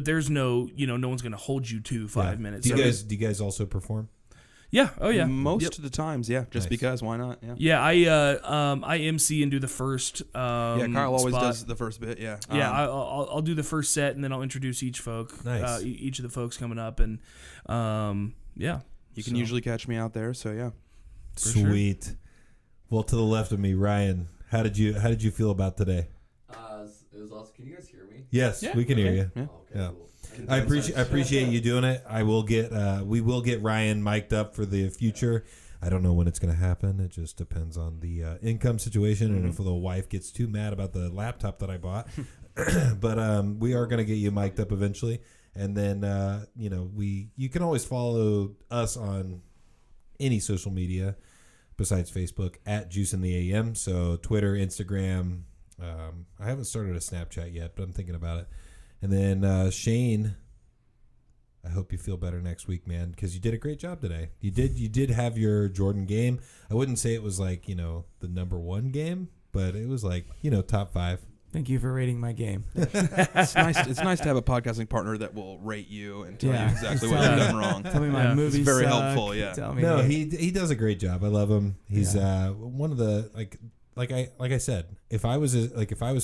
there's no no one's gonna hold you to 5 minutes. Do So you guys also perform? Yeah. Oh yeah. Most Yep. of the times, yeah. Just Nice. because, why not? Yeah. Yeah, I MC and do the first. Yeah, Kyle always spot. does the first bit. Yeah. Yeah, I'll do the first set and then I'll introduce each folk. Nice. Each of the folks coming up and yeah. You can usually catch me out there. So yeah. sure. Sweet. Well, to the left of me, Ryan. How did you feel about today? It was awesome. Can you guys hear me? Yes, Yeah, we can hear okay. you. Yeah. Oh, okay, Yeah. cool. I appreciate you doing it. We will get Ryan mic'd up for the future. I don't know when it's going to happen. It just depends on the income situation and if the wife gets too mad about the laptop that I bought. But we are going to get you mic'd up eventually. And then you can always follow us on any social media besides Facebook at Juice in the AM. So Twitter, Instagram. I haven't started a Snapchat yet, but I'm thinking about it. And then Shane, I hope you feel better next week, man, because you did a great job today. You did have your Jordan game. I wouldn't say it was like the number 1 game, but it was like top 5. Thank you for rating my game. It's nice. It's nice to have a podcasting partner that will rate you and tell Yeah. you exactly Tell what you've me- done wrong. Tell me my Yeah. movies It's very suck. helpful, yeah. Tell me. No, he does a great job. I love him. He's one of the like I said, if I was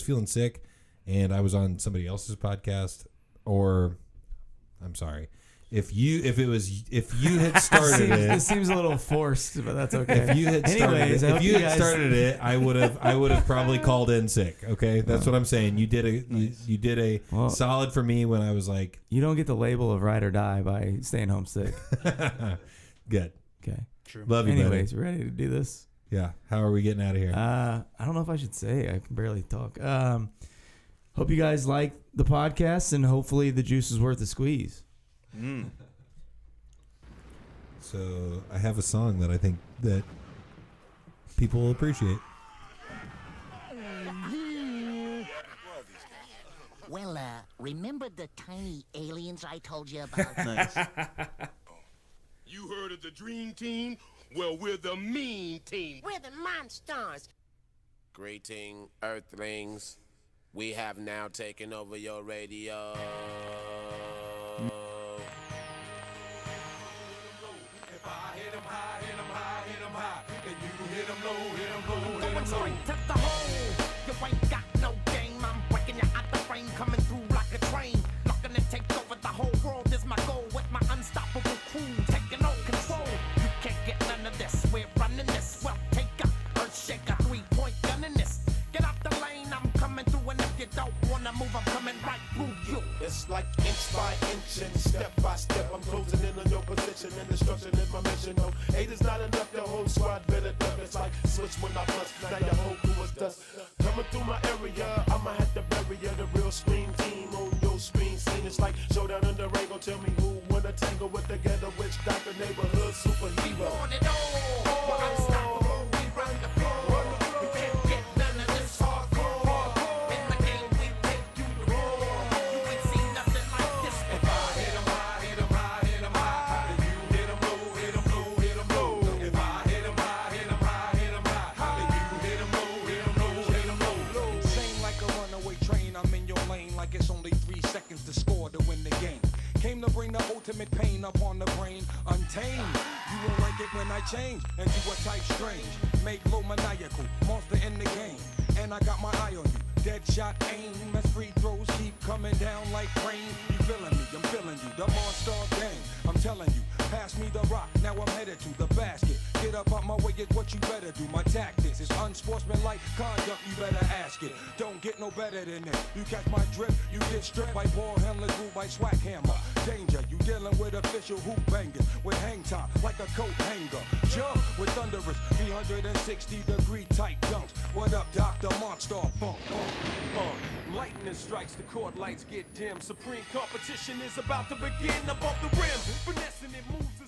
feeling sick and I was on somebody else's podcast, or I'm sorry, if you had started it. This seems a little forced, but that's okay. If you had started Anyways, I it, hope if you you had guys- started it, I would have probably called in sick. Okay, that's what I'm saying. You did you did a Well- solid for me when I was like, You don't get the label of ride or die by staying home sick. good. Okay. True. Love you, buddy. Anyways, we're ready to do this. Yeah. How are we getting out of here? I don't know if I should say. I can barely talk. Hope you guys like the podcast, and hopefully the juice is worth the squeeze. So I have a song that I think that people will appreciate. Well, remember the tiny aliens I told you about? Nice. You heard of the Dream Team? Well, we're the Mean Team. We're the monsters. Greeting, Earthlings. We have now taken over your radio. If I hit 'em high, hit 'em high, hit 'em high. And you hit 'em low, hit 'em low, hit 'em low. Going straight to the hole. You ain't got no game. I'm breaking you out the frame, coming through like a train. Looking to take over the whole world is my goal. With my unstoppable crew taking all control. You can't get none of this. We're running this. Well, take a earth shaker, 3-point gun in this. Get out the lane, I'm coming through, and if you don't wanna move, I'm coming right through you. It's like inch by inch and step by step. I'm closing in on your position, and destruction is my mission. No, 8 is not enough, the whole squad better duck. It's like switch when I bust, now your whole crew is dust. Coming through my area, I'ma have to bury ya. The real scream team on your screen scene. It's like showdown in the ring. Go tell me who wanna tangle with the ghetto witch doctor, neighborhood superhero. We want it all. We're unstoppable, we run the floor. You can't get none of this hardcore. In the game, we take you to war. You ain't seen nothing like this before. Hit 'em high, hit 'em high, hit 'em high. And you hit 'em low, hit 'em low, hit 'em low. If I hit 'em high, hit 'em high, hit 'em high. And you hit 'em low, hit 'em low, hit 'em low. Same like a runaway train, I'm in your lane like it's only 3 seconds to score to win the game. Came to bring the ultimate pain upon the brain, untamed. You won't like it when I change into a type strange. Make low maniacal, monster in the game. And I got my eye on you, dead shot aim. As free throws keep coming down like rain. You feeling me, I'm feeling you, the monster gang. I'm telling you, pass me the rock, now I'm headed to the basket. Get up out my way is what you better do. My tactics is unsportsmanlike conduct, you better ask it. Don't get no better than this. You catch my drip, you get stripped by ball handlers, ruled by swag hammer. Danger, you dealing with official hoop bangers. With hang time, like a coat hanger. Jump with thunderous 360-degree tight dunks. What up, Dr. Monster Funk? Lightning strikes, the court lights get dim. Supreme competition is about to begin above the rim. Finessing it moves